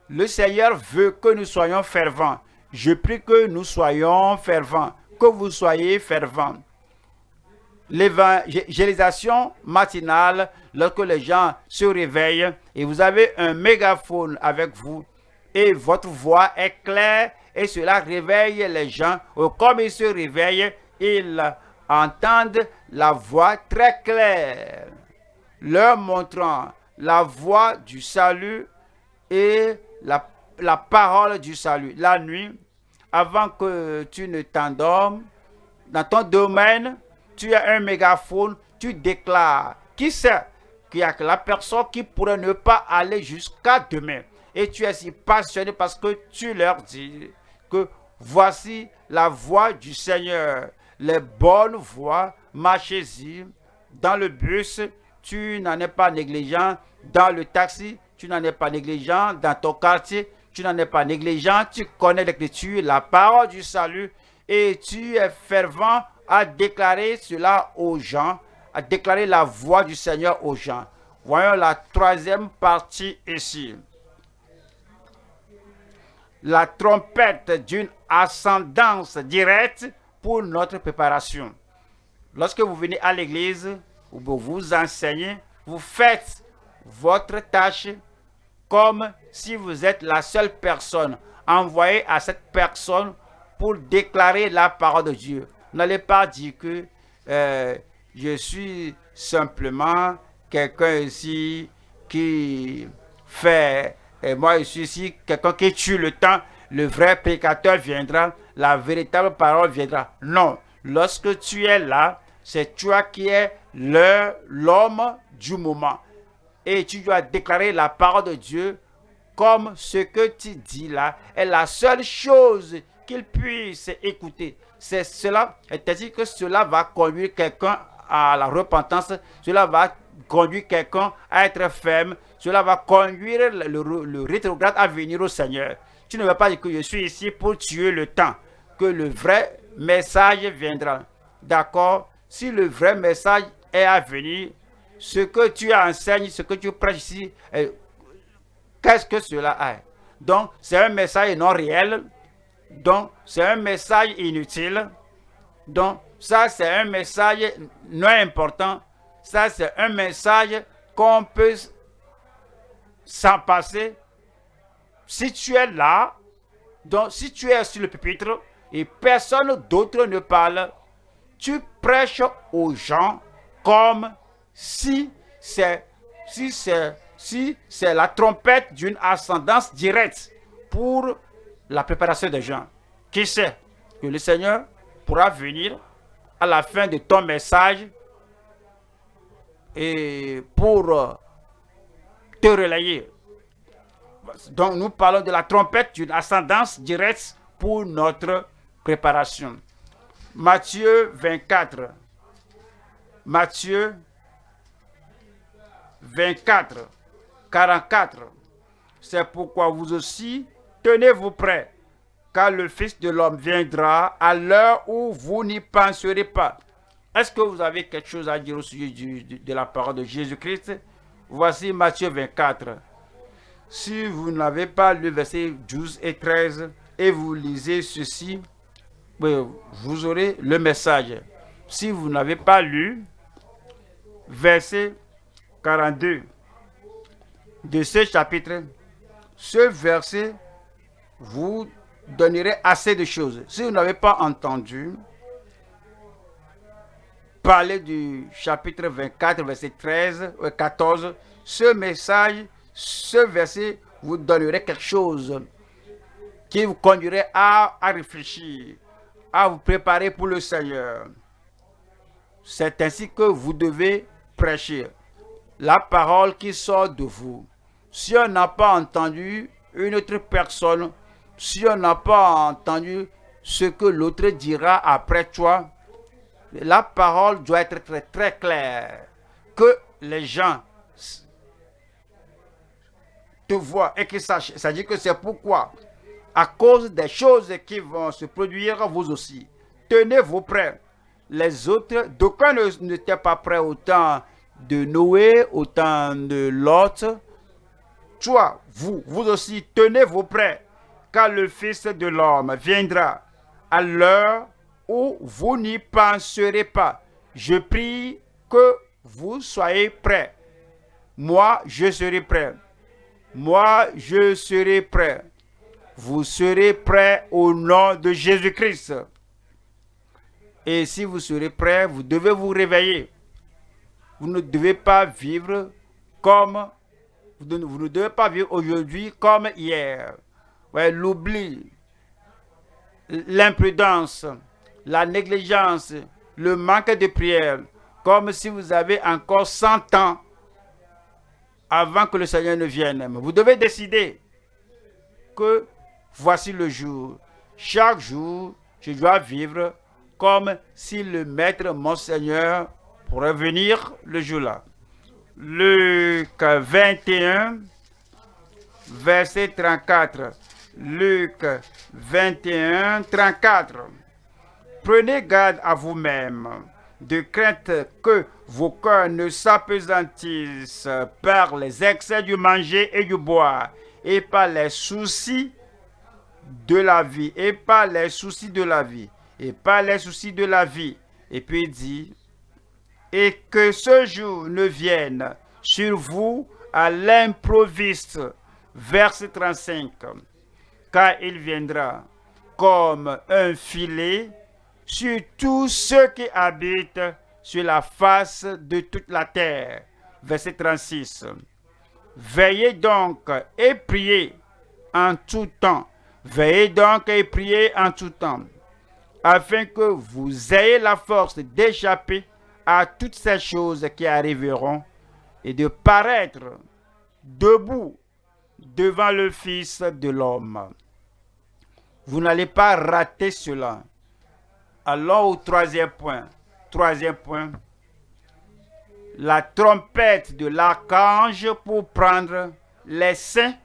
Le Seigneur veut que nous soyons fervents. Je prie que nous soyons fervents, que vous soyez fervents. L'évangélisation matinale, lorsque les gens se réveillent et vous avez un mégaphone avec vous et votre voix est claire et cela réveille les gens. Comme ils se réveillent, ils entendent la voix très claire, leur montrant la voie du salut et la parole du salut. La nuit, avant que tu ne t'endormes, dans ton domaine, tu as un mégaphone, tu déclares. Qui sait qu'il y a que la personne qui pourrait ne pas aller jusqu'à demain. Et tu es si passionné parce que tu leur dis que voici la voie du Seigneur. Les bonnes voies, marchez-y. Dans le bus, tu n'en es pas négligent. Dans le taxi, tu n'en es pas négligent. Dans ton quartier, tu n'en es pas négligent. Tu connais l'Écriture, la parole du salut. Et tu es fervent à déclarer cela aux gens, à déclarer la voix du Seigneur aux gens. Voyons la troisième partie ici. La trompette d'une ascendance directe pour notre préparation. Lorsque vous venez à l'église, vous vous enseignez, vous faites votre tâche comme si vous êtes la seule personne envoyée à cette personne pour déclarer la parole de Dieu. N'allez pas dire que je suis simplement quelqu'un ici qui fait, et moi je suis ici quelqu'un qui tue le temps. Le vrai prédicateur viendra, la véritable parole viendra. Non, lorsque tu es là, c'est toi qui es l'homme du moment. Et tu dois déclarer la parole de Dieu comme ce que tu dis là est la seule chose qu'il puisse écouter. C'est cela, c'est-à-dire que cela va conduire quelqu'un à la repentance, cela va conduire quelqu'un à être ferme, cela va conduire le rétrograde à venir au Seigneur. Tu ne vas pas dire que je suis ici pour tuer le temps, que le vrai message viendra. D'accord? Si le vrai message est à venir, ce que tu enseignes, ce que tu prêches ici, qu'est-ce que cela est? Donc, c'est un message non réel. Donc, c'est un message inutile. Donc, ça, c'est un message non important. Ça, c'est un message qu'on peut s'en passer. Si tu es là, donc si tu es sur le pupitre et personne d'autre ne parle, tu prêches aux gens comme si c'est la trompette d'une ascendance directe pour la préparation des gens. Qui sait que le Seigneur pourra venir à la fin de ton message et pour te relayer. Donc nous parlons de la trompette d'une ascendance directe pour notre préparation. Matthieu 24. Matthieu 24, 44. C'est pourquoi vous aussi, tenez-vous prêts, car le Fils de l'homme viendra à l'heure où vous n'y penserez pas. Est-ce que vous avez quelque chose à dire au sujet de la parole de Jésus-Christ? Voici Matthieu 24. Si vous n'avez pas lu versets 12 et 13 et vous lisez ceci, vous aurez le message. Si vous n'avez pas lu verset 42 de ce chapitre, ce verset vous donnerait assez de choses. Si vous n'avez pas entendu parler du chapitre 24, verset 13 ou 14, ce message, ce verset vous donnerait quelque chose qui vous conduirait à réfléchir, à vous préparer pour le Seigneur. C'est ainsi que vous devez prêcher la parole qui sort de vous. Si on n'a pas entendu une autre personne, si on n'a pas entendu ce que l'autre dira après toi, la parole doit être très, très claire. Que les gens te voient et qu'ils sachent. C'est-à-dire que c'est pourquoi, à cause des choses qui vont se produire, vous aussi, tenez-vous prêts. Les autres, d'aucuns n'étaient pas prêts au temps de Noé, au temps de Lot. Toi, vous aussi, tenez-vous prêts, car le Fils de l'homme viendra à l'heure où vous n'y penserez pas. Je prie que vous soyez prêts. Moi, je serai prêt. Moi, je serai prêt. Vous serez prêts au nom de Jésus-Christ. Et si vous serez prêts, vous devez vous réveiller. Vous ne devez pas vivre comme... Vous ne devez pas vivre aujourd'hui comme hier. Ouais, l'oubli, l'imprudence, la négligence, le manque de prière, comme si vous avez encore 100 ans avant que le Seigneur ne vienne. Vous devez décider que voici le jour. Chaque jour, je dois vivre comme si le Maître, mon Seigneur, pourrait venir le jour-là. Luc 21, verset 34. Luc 21, 34. Prenez garde à vous-même, de crainte que vos cœurs ne s'apesantissent par les excès du manger et du boire, et par les soucis de la vie, et par les soucis de la vie, et par les soucis de la vie. Et puis il dit, et que ce jour ne vienne sur vous à l'improviste. Verset 35. Car il viendra comme un filet sur tous ceux qui habitent sur la face de toute la terre. Verset 36. Veillez donc et priez en tout temps. Veillez donc et priez en tout temps, afin que vous ayez la force d'échapper à toutes ces choses qui arriveront et de paraître debout devant le Fils de l'homme. Vous n'allez pas rater cela. Allons au troisième point. Troisième point. La trompette de l'archange pour prendre les saints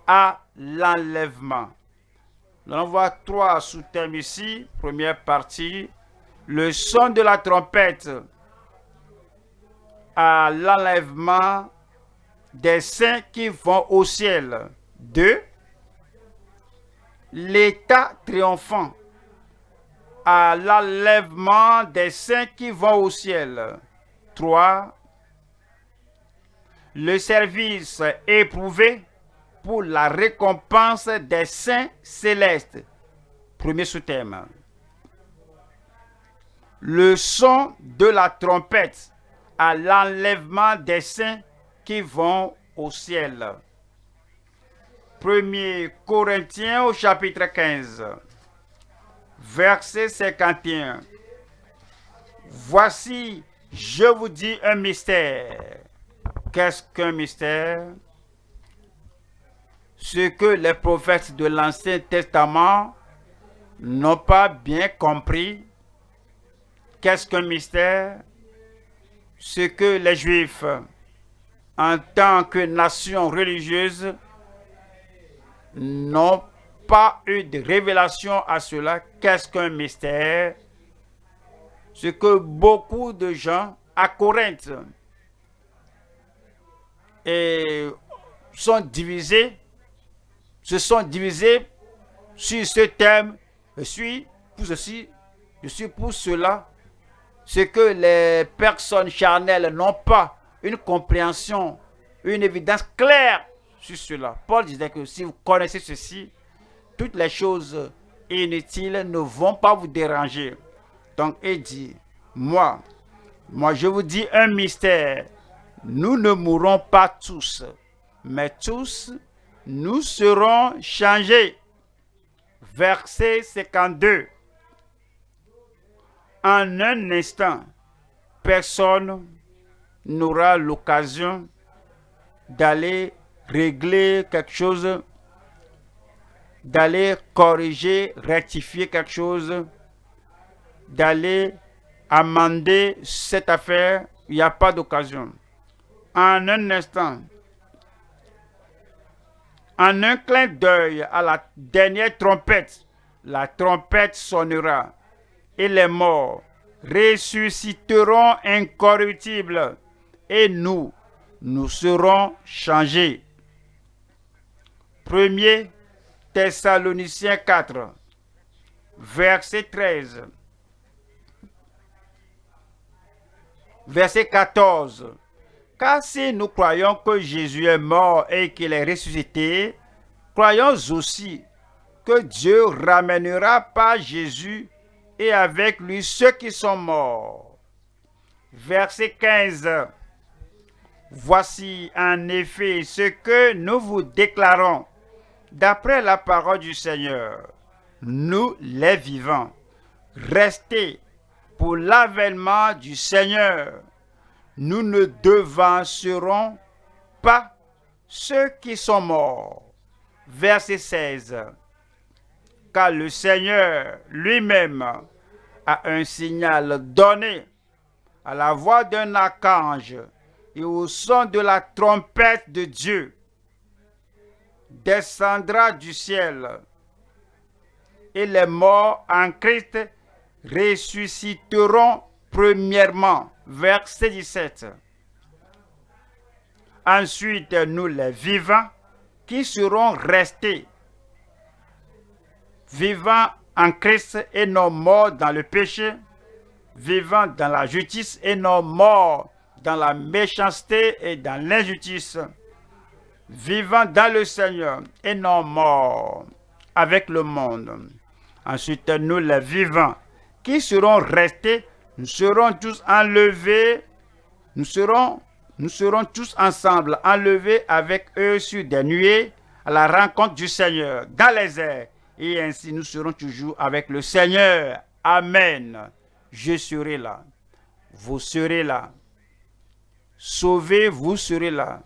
à l'enlèvement. Nous allons voir 3 sous-thèmes ici. Première partie. Le son de la trompette à l'enlèvement des saints qui vont au ciel. 2. L'état triomphant à l'enlèvement des saints qui vont au ciel. 3. Le service éprouvé pour la récompense des saints célestes. Premier sous-thème. Le son de la trompette à l'enlèvement des saints qui vont au ciel. 1 Corinthiens au chapitre 15, verset 51. Voici, je vous dis un mystère. Qu'est-ce qu'un mystère? Ce que les prophètes de l'Ancien Testament n'ont pas bien compris. Qu'est-ce qu'un mystère? Ce que les Juifs, en tant que nation religieuse, n'ont pas eu de révélation à cela. Qu'est-ce qu'un mystère? Ce que beaucoup de gens à Corinthe se sont divisés sur ce thème. Je suis pour ceci, je suis pour cela. Ce que les personnes charnelles n'ont pas une compréhension, une évidence claire sur cela. Paul disait que si vous connaissez ceci, toutes les choses inutiles ne vont pas vous déranger. Donc il dit, moi je vous dis un mystère. Nous ne mourrons pas tous, mais tous, nous serons changés. Verset 52. En un instant, personne n'aura l'occasion d'aller régler quelque chose, d'aller corriger, rectifier quelque chose, d'aller amender cette affaire. Il n'y a pas d'occasion. En un instant, en un clin d'œil à la dernière trompette, la trompette sonnera et les morts ressusciteront incorruptibles et nous serons changés. 1 Thessaloniciens 4, verset 13. Verset 14. Car si nous croyons que Jésus est mort et qu'il est ressuscité, croyons aussi que Dieu ramènera par Jésus et avec lui ceux qui sont morts. Verset 15. Voici en effet ce que nous vous déclarons d'après la parole du Seigneur. Nous les vivants, restés pour l'avènement du Seigneur, nous ne devancerons pas ceux qui sont morts. Verset 16. Car le Seigneur lui-même a un signal donné à la voix d'un archange et au son de la trompette de Dieu, descendra du ciel et les morts en Christ ressusciteront premièrement. Verset 17. Ensuite, nous les vivants qui serons restés, vivants en Christ et non morts dans le péché, vivants dans la justice et non morts dans la méchanceté et dans l'injustice, vivants dans le Seigneur et non morts avec le monde. Ensuite, nous les vivants qui serons restés, nous serons tous enlevés, nous serons tous ensemble enlevés avec eux sur des nuées à la rencontre du Seigneur dans les airs. Et ainsi nous serons toujours avec le Seigneur. Amen. Je serai là. Vous serez là. Sauvés, vous serez là.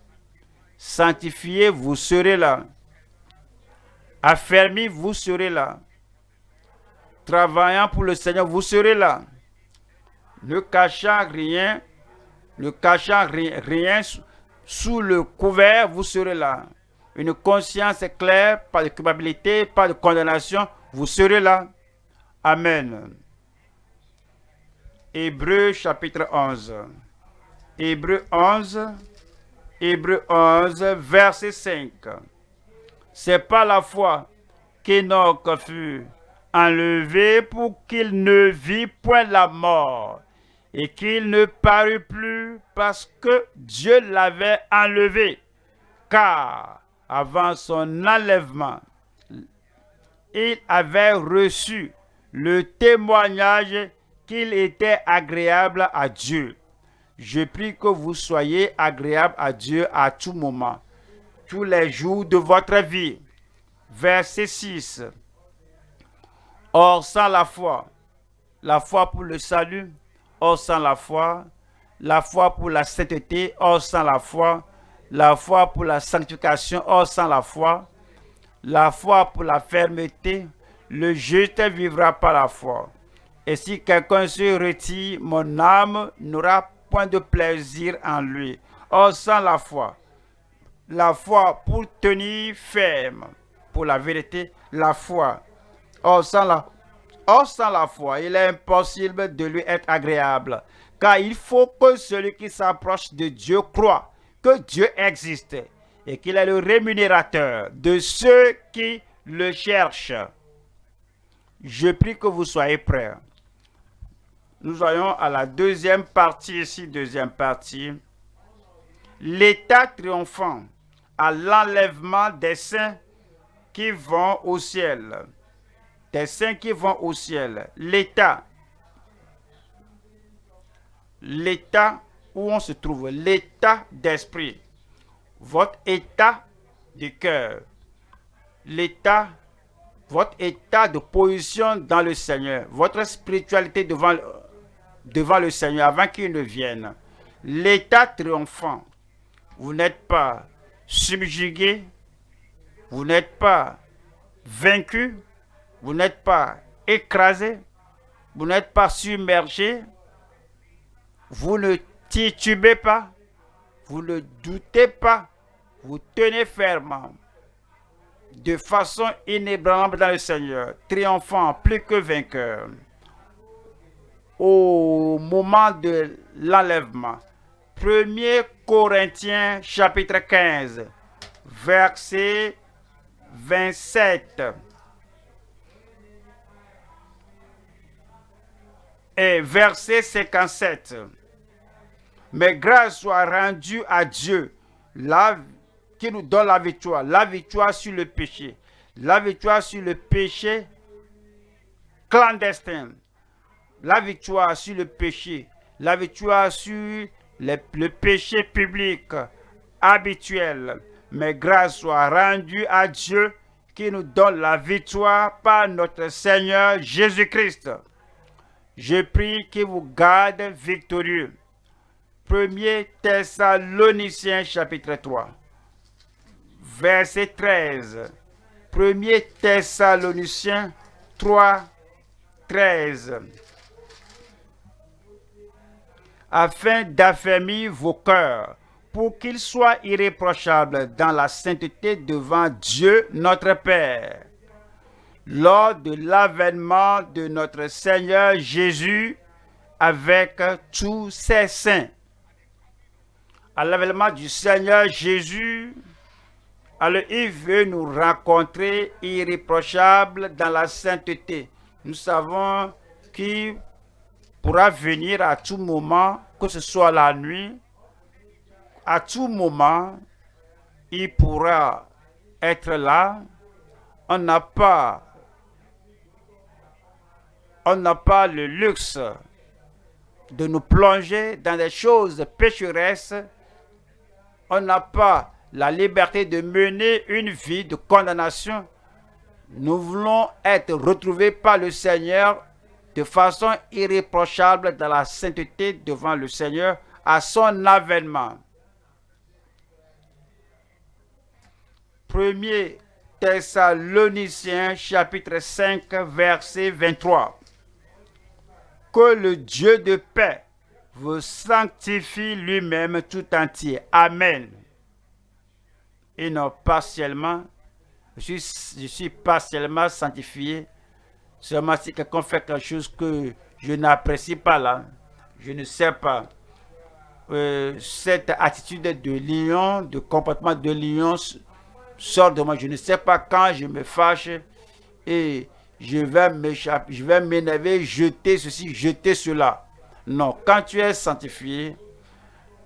Sanctifiés, vous serez là. Affermis, vous serez là. Travaillant pour le Seigneur, vous serez là. Ne cachant rien sous le couvert, vous serez là. Une conscience claire, pas de culpabilité, pas de condamnation, vous serez là. Amen. Hébreux chapitre 11. Hébreux 11, verset 5. C'est par la foi qu'Enoch fut enlevé pour qu'il ne vit point la mort et qu'il ne parut plus parce que Dieu l'avait enlevé. Car avant son enlèvement, il avait reçu le témoignage qu'il était agréable à Dieu. Je prie que vous soyez agréable à Dieu à tout moment, tous les jours de votre vie. Verset 6. Or, sans la foi pour le salut, or sans la foi pour la sainteté, or sans la foi pour la sanctification, or sans la foi pour la fermeté, le juste vivra par la foi. Et si quelqu'un se retire, mon âme n'aura point de plaisir en lui. Or sans la foi pour tenir ferme, pour la vérité, la foi. Or sans la foi, il est impossible de lui être agréable, car il faut que celui qui s'approche de Dieu croit que Dieu existe et qu'il est le rémunérateur de ceux qui le cherchent. Je prie que vous soyez prêts. Nous allons à la deuxième partie ici, deuxième partie. L'état triomphant à l'enlèvement des saints qui vont au ciel. Des saints qui vont au ciel. L'état où on se trouve, l'état d'esprit, votre état de cœur, votre état de position dans le Seigneur, votre spiritualité devant le Seigneur avant qu'il ne vienne. L'état triomphant. Vous n'êtes pas subjugué, vous n'êtes pas vaincu, vous n'êtes pas écrasé, vous n'êtes pas submergé, vous ne titubez pas, vous ne doutez pas, vous tenez fermement, de façon inébranlable dans le Seigneur, triomphant plus que vainqueur. Au moment de l'enlèvement, 1er Corinthiens chapitre 15, verset 27 et verset 57. Mais grâce soit rendue à Dieu, qui nous donne la victoire sur le péché, la victoire sur le péché clandestin, la victoire sur le péché, la victoire sur le péché public habituel. Mais grâce soit rendue à Dieu qui nous donne la victoire par notre Seigneur Jésus-Christ. Je prie qu'il vous garde victorieux. 1er Thessaloniciens chapitre 3, verset 13. 1er Thessaloniciens 3, 13. Afin d'affermir vos cœurs, pour qu'ils soient irréprochables dans la sainteté devant Dieu notre Père, lors de l'avènement de notre Seigneur Jésus avec tous ses saints. À l'avènement du Seigneur Jésus, alors il veut nous rencontrer irréprochables dans la sainteté. Nous savons qu'il pourra venir à tout moment, que ce soit la nuit, à tout moment, il pourra être là. On n'a pas le luxe de nous plonger dans des choses pécheresses. On n'a pas la liberté de mener une vie de condamnation. Nous voulons être retrouvés par le Seigneur de façon irréprochable dans la sainteté devant le Seigneur à son avènement. 1er Thessaloniciens chapitre 5 verset 23. Que le Dieu de paix vous sanctifie lui-même tout entier. Amen. Et non partiellement. Je suis partiellement sanctifié. Seulement si quelqu'un fait quelque chose que je n'apprécie pas là, je ne sais pas. Cette attitude de lion, de comportement de lion sort de moi. Je ne sais pas quand je me fâche et je vais m'énerver, jeter ceci, jeter cela. Non, quand tu es sanctifié,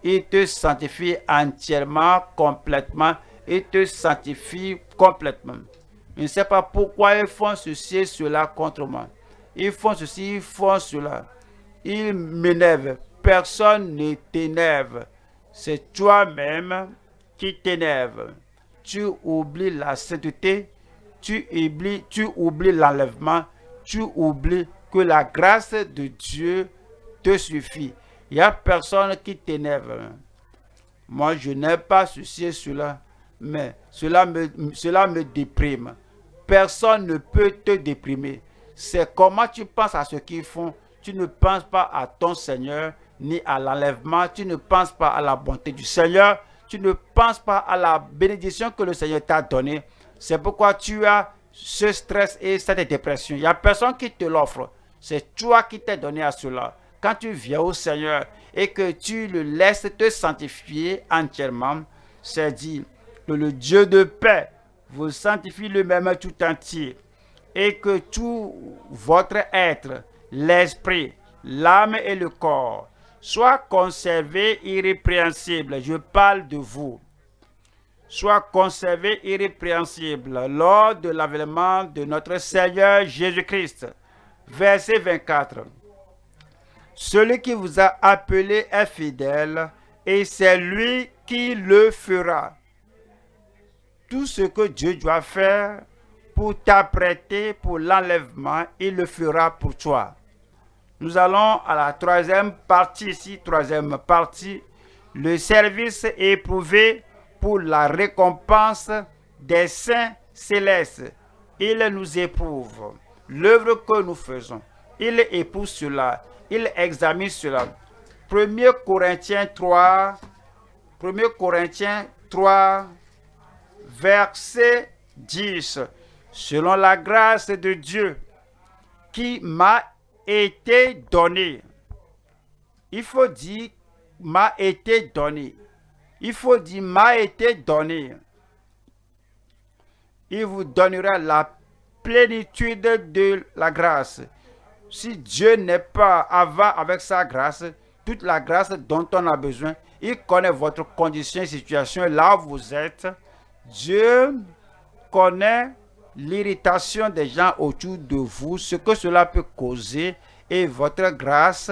il te sanctifie entièrement, complètement. Il te sanctifie complètement. Je ne sais pas pourquoi ils font ceci et cela contre moi. Ils font ceci, ils font cela. Ils m'énervent. Personne ne t'énerve. C'est toi-même qui t'énerve. Tu oublies la sainteté, tu oublies l'enlèvement, tu oublies que la grâce de Dieu te suffit. Il n'y a personne qui t'énerve. Moi, je n'aime pas ceci et cela, mais cela me déprime. Personne ne peut te déprimer. C'est comment tu penses à ce qu'ils font. Tu ne penses pas à ton Seigneur, ni à l'enlèvement. Tu ne penses pas à la bonté du Seigneur. Tu ne penses pas à la bénédiction que le Seigneur t'a donnée. C'est pourquoi tu as ce stress et cette dépression. Il n'y a personne qui te l'offre. C'est toi qui t'es donné à cela. Quand tu viens au Seigneur et que tu le laisses te sanctifier entièrement, c'est dit que le Dieu de paix vous sanctifie lui-même tout entier. et que tout votre être, l'esprit, l'âme et le corps, soient conservés irrépréhensibles. Je parle de vous. Soient conservés irrépréhensibles lors de l'avènement de notre Seigneur Jésus-Christ. Verset 24. Celui qui vous a appelé est fidèle et c'est lui qui le fera. Tout ce que Dieu doit faire pour t'apprêter pour l'enlèvement, il le fera pour toi. Nous allons à la troisième partie ici, le service éprouvé pour la récompense des saints célestes. Il nous éprouve. L'œuvre que nous faisons, il éprouve cela, il examine cela. 1 Corinthiens 3, verset 10. Selon la grâce de Dieu qui m'a été donnée. Il faut dire m'a été donné. Il faut dire m'a été donné. Il vous donnera la plénitude de la grâce. Si Dieu n'est pas avec sa grâce, toute la grâce dont on a besoin, il connaît votre condition et situation là où vous êtes. Dieu connaît l'irritation des gens autour de vous, ce que cela peut causer, et votre grâce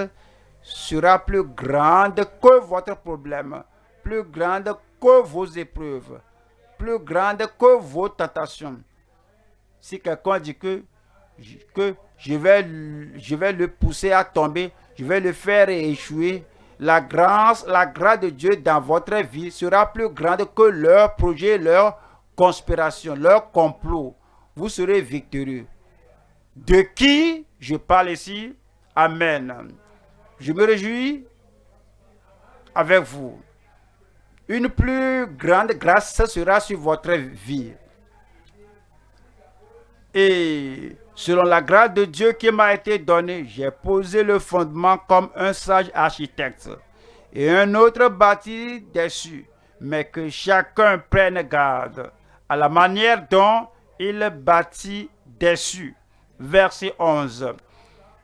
sera plus grande que votre problème, plus grande que vos épreuves, plus grande que vos tentations. Si quelqu'un dit que je vais le pousser à tomber, je vais le faire échouer, la grâce de Dieu dans votre vie sera plus grande que leur projet, leur conspiration, leur complot. Vous serez victorieux. De qui je parle ici? Amen. Je me réjouis avec vous. Une plus grande grâce sera sur votre vie. Et selon la grâce de Dieu qui m'a été donnée, j'ai posé le fondement comme un sage architecte. Et un autre bâtit dessus. Mais que chacun prenne garde à la manière dont il bâtit dessus. Verset 11.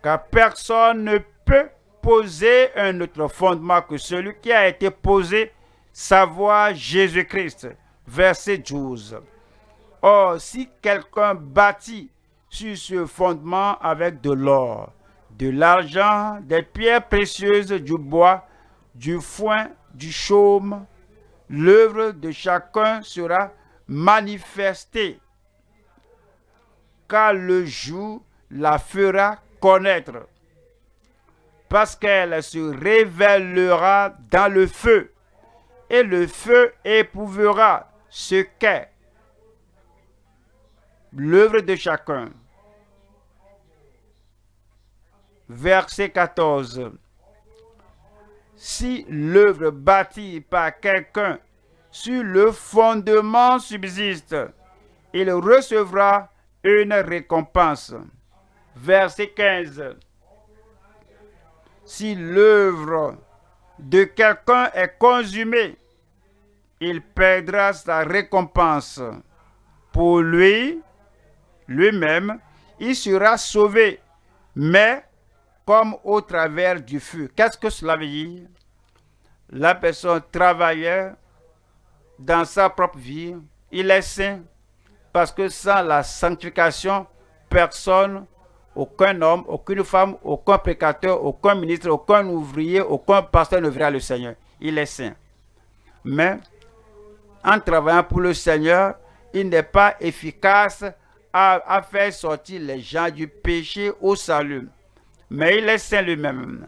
Car personne ne peut poser un autre fondement que celui qui a été posé, savoir Jésus-Christ. Verset 12. Or, si quelqu'un bâtit sur ce fondement avec de l'or, de l'argent, des pierres précieuses, du bois, du foin, du chaume, l'œuvre de chacun sera manifestée, car le jour la fera connaître, parce qu'elle se révélera dans le feu, et le feu éprouvera ce qu'est l'œuvre de chacun. Verset 14. Si l'œuvre bâtie par quelqu'un sur le fondement subsiste, il recevra une récompense. Verset 15. Si l'œuvre de quelqu'un est consumée, il perdra sa récompense. Pour lui-même, il sera sauvé, mais comme au travers du feu. Qu'est-ce que cela veut dire? La personne travaillait dans sa propre vie, il est saint, parce que sans la sanctification, personne, aucun homme, aucune femme, aucun prédicateur, aucun ministre, aucun ouvrier, aucun pasteur ne verra le Seigneur. Il est saint. Mais en travaillant pour le Seigneur, il n'est pas efficace à faire sortir les gens du péché au salut. Mais il est saint lui-même.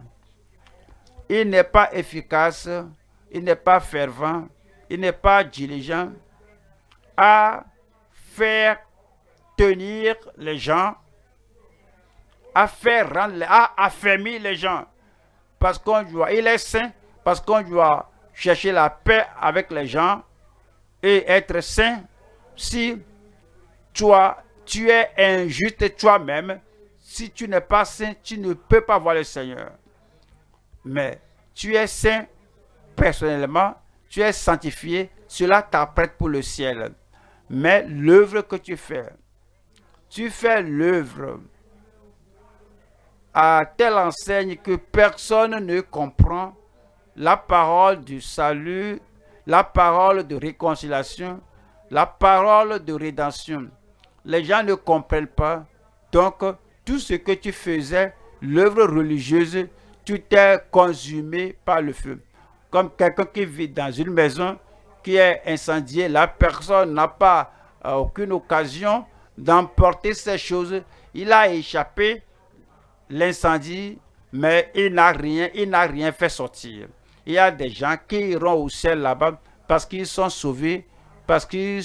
Il n'est pas efficace, il n'est pas fervent, il n'est pas diligent à faire tenir les gens, à affermir les gens. Parce qu'on doit, il est saint, parce qu'on doit chercher la paix avec les gens et être saint. Si tu es injuste toi-même, si tu n'es pas saint, tu ne peux pas voir le Seigneur. Mais tu es saint personnellement, tu es sanctifié, cela t'apprête pour le ciel. Mais l'œuvre que tu fais, Tu fais l'œuvre à telle enseigne que personne ne comprend la parole du salut, la parole de réconciliation, la parole de rédemption. Les gens ne comprennent pas. Donc, tout ce que tu faisais, l'œuvre religieuse, tout est consumé par le feu. Comme quelqu'un qui vit dans une maison qui est incendiée, la personne n'a pas aucune occasion d'emporter ces choses. Il a échappé l'incendie, mais il n'a rien fait sortir. Il y a des gens qui iront au ciel là-bas parce qu'ils sont sauvés, parce qu'ils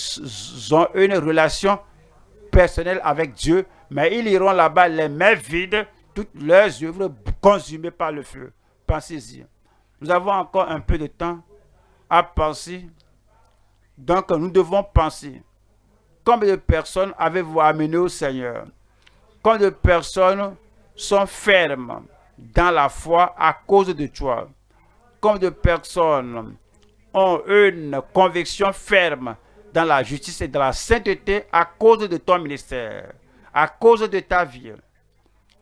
ont une relation personnelle avec Dieu, mais ils iront là-bas les mains vides, toutes leurs œuvres consumées par le feu. Pensez-y. Nous avons encore un peu de temps à penser. Donc nous devons penser. Combien de personnes avez-vous amené au Seigneur? Combien de personnes sont fermes dans la foi à cause de toi? Combien de personnes ont une conviction ferme dans la justice et dans la sainteté à cause de ton ministère, à cause de ta vie?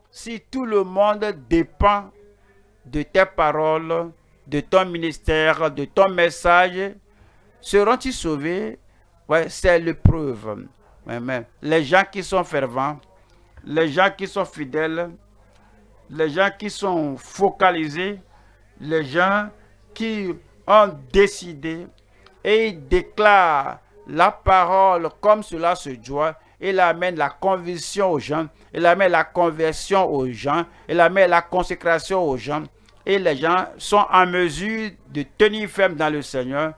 Si tout le monde dépend de tes paroles, de ton ministère, de ton message, seront-ils sauvés? Ouais, c'est l'épreuve. Les gens qui sont fervents, les gens qui sont fidèles, les gens qui sont focalisés, les gens qui ont décidé et ils déclarent la parole comme cela se doit. Il amène la conviction aux gens, il amène la conversion aux gens, il amène la consécration aux gens. Et les gens sont en mesure de tenir ferme dans le Seigneur.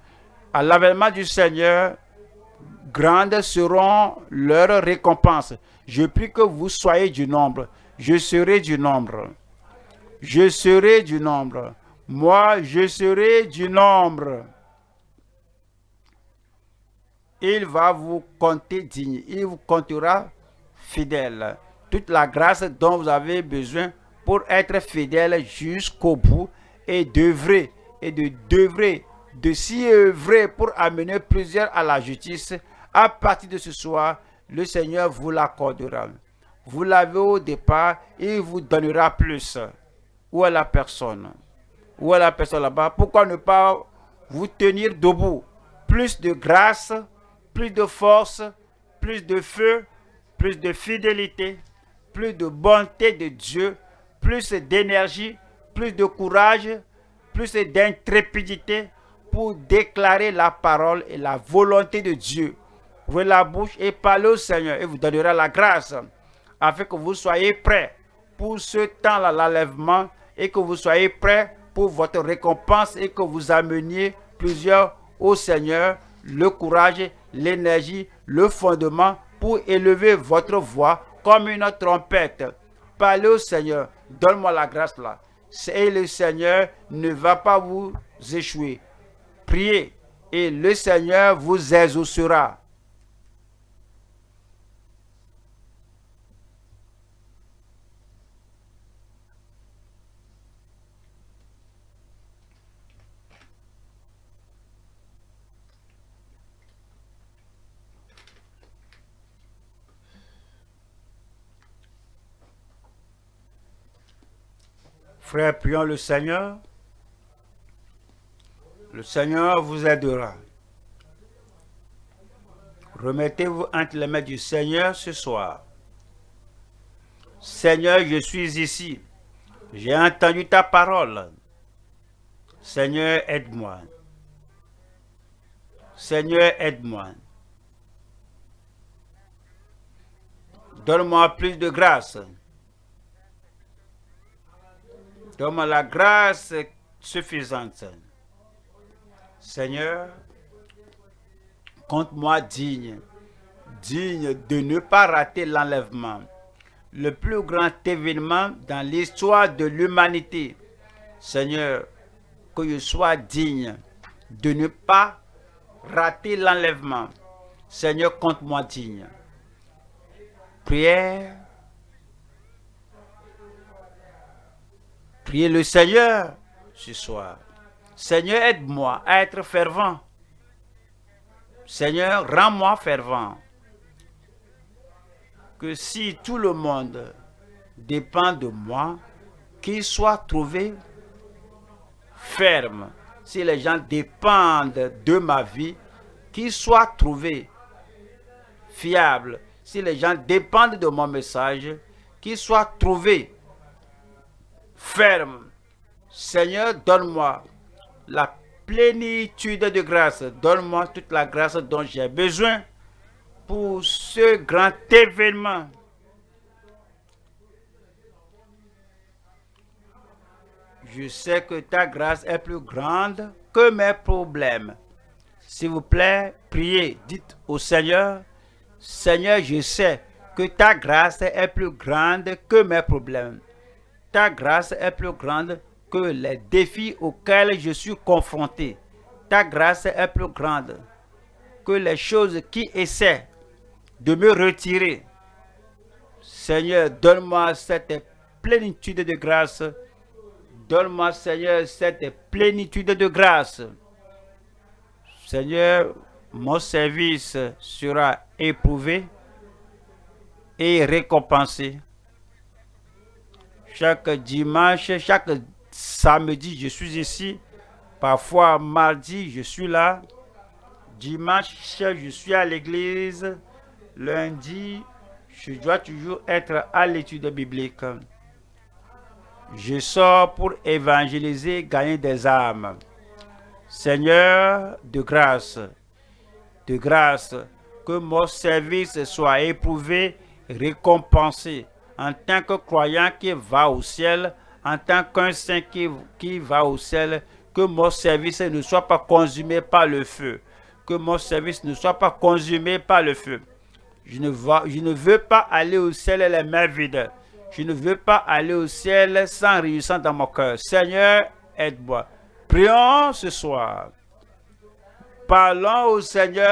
À l'avènement du Seigneur, grandes seront leurs récompenses. Je prie que vous soyez du nombre. Je serai du nombre. Je serai du nombre. Moi, je serai du nombre. Il va vous compter digne. Il vous comptera fidèle. Toute la grâce dont vous avez besoin pour être fidèle jusqu'au bout et d'œuvrer de s'y œuvrer pour amener plusieurs à la justice. À partir de ce soir, le Seigneur vous l'accordera. Vous l'avez au départ, il vous donnera plus. Où est la personne? Où est la personne là-bas? Pourquoi ne pas vous tenir debout? Plus de grâce, plus de force, plus de feu, plus de fidélité, plus de bonté de Dieu, plus d'énergie, plus de courage, plus d'intrépidité pour déclarer la parole et la volonté de Dieu. Ouvrez la bouche et parlez au Seigneur et vous donnera la grâce afin que vous soyez prêts pour ce temps-là, l'enlèvement, et que vous soyez prêts pour votre récompense et que vous ameniez plusieurs au Seigneur, le courage, l'énergie, le fondement pour élever votre voix comme une trompette. Parlez au Seigneur, donne-moi la grâce là. Et le Seigneur ne va pas vous échouer. Priez et le Seigneur vous exaucera. Frères, prions le Seigneur. Le Seigneur vous aidera. Remettez-vous entre les mains du Seigneur ce soir. Seigneur, je suis ici. J'ai entendu ta parole. Seigneur, aide-moi. Seigneur, aide-moi. Donne-moi plus de grâce. Donne-moi la grâce suffisante. Seigneur, compte-moi digne de ne pas rater l'enlèvement. Le plus grand événement dans l'histoire de l'humanité. Seigneur, que je sois digne de ne pas rater l'enlèvement. Seigneur, compte-moi digne. Prière. Priez le Seigneur ce soir. Seigneur, aide-moi à être fervent. Seigneur, rends-moi fervent. que si tout le monde dépend de moi, qu'il soit trouvé ferme. Si les gens dépendent de ma vie, qu'il soit trouvé fiable. Si les gens dépendent de mon message, qu'il soit trouvé ferme. Seigneur, donne-moi la plénitude de grâce. Donne-moi toute la grâce dont j'ai besoin pour ce grand événement. Je sais que ta grâce est plus grande que mes problèmes. S'il vous plaît, priez, dites au Seigneur, Seigneur, je sais que ta grâce est plus grande que mes problèmes. Ta grâce est plus grande que les défis auxquels je suis confronté. Ta grâce est plus grande que les choses qui essaient de me retirer. Seigneur, donne-moi cette plénitude de grâce. Donne-moi, Seigneur, cette plénitude de grâce. Seigneur, mon service sera éprouvé et récompensé. Chaque dimanche, chaque samedi, je suis ici. Parfois, mardi, je suis là. Dimanche, je suis à l'église. Lundi, je dois toujours être à l'étude biblique. Je sors pour évangéliser, gagner des âmes. Seigneur, de grâce, que mon service soit éprouvé, récompensé. En tant que croyant qui va au ciel, en tant qu'un saint qui va au ciel, que mon service ne soit pas consumé par le feu. Que mon service ne soit pas consumé par le feu. Je ne veux pas aller au ciel les mains vides. Je ne veux pas aller au ciel sans réussir dans mon cœur. Seigneur, aide-moi. Prions ce soir. Parlons au Seigneur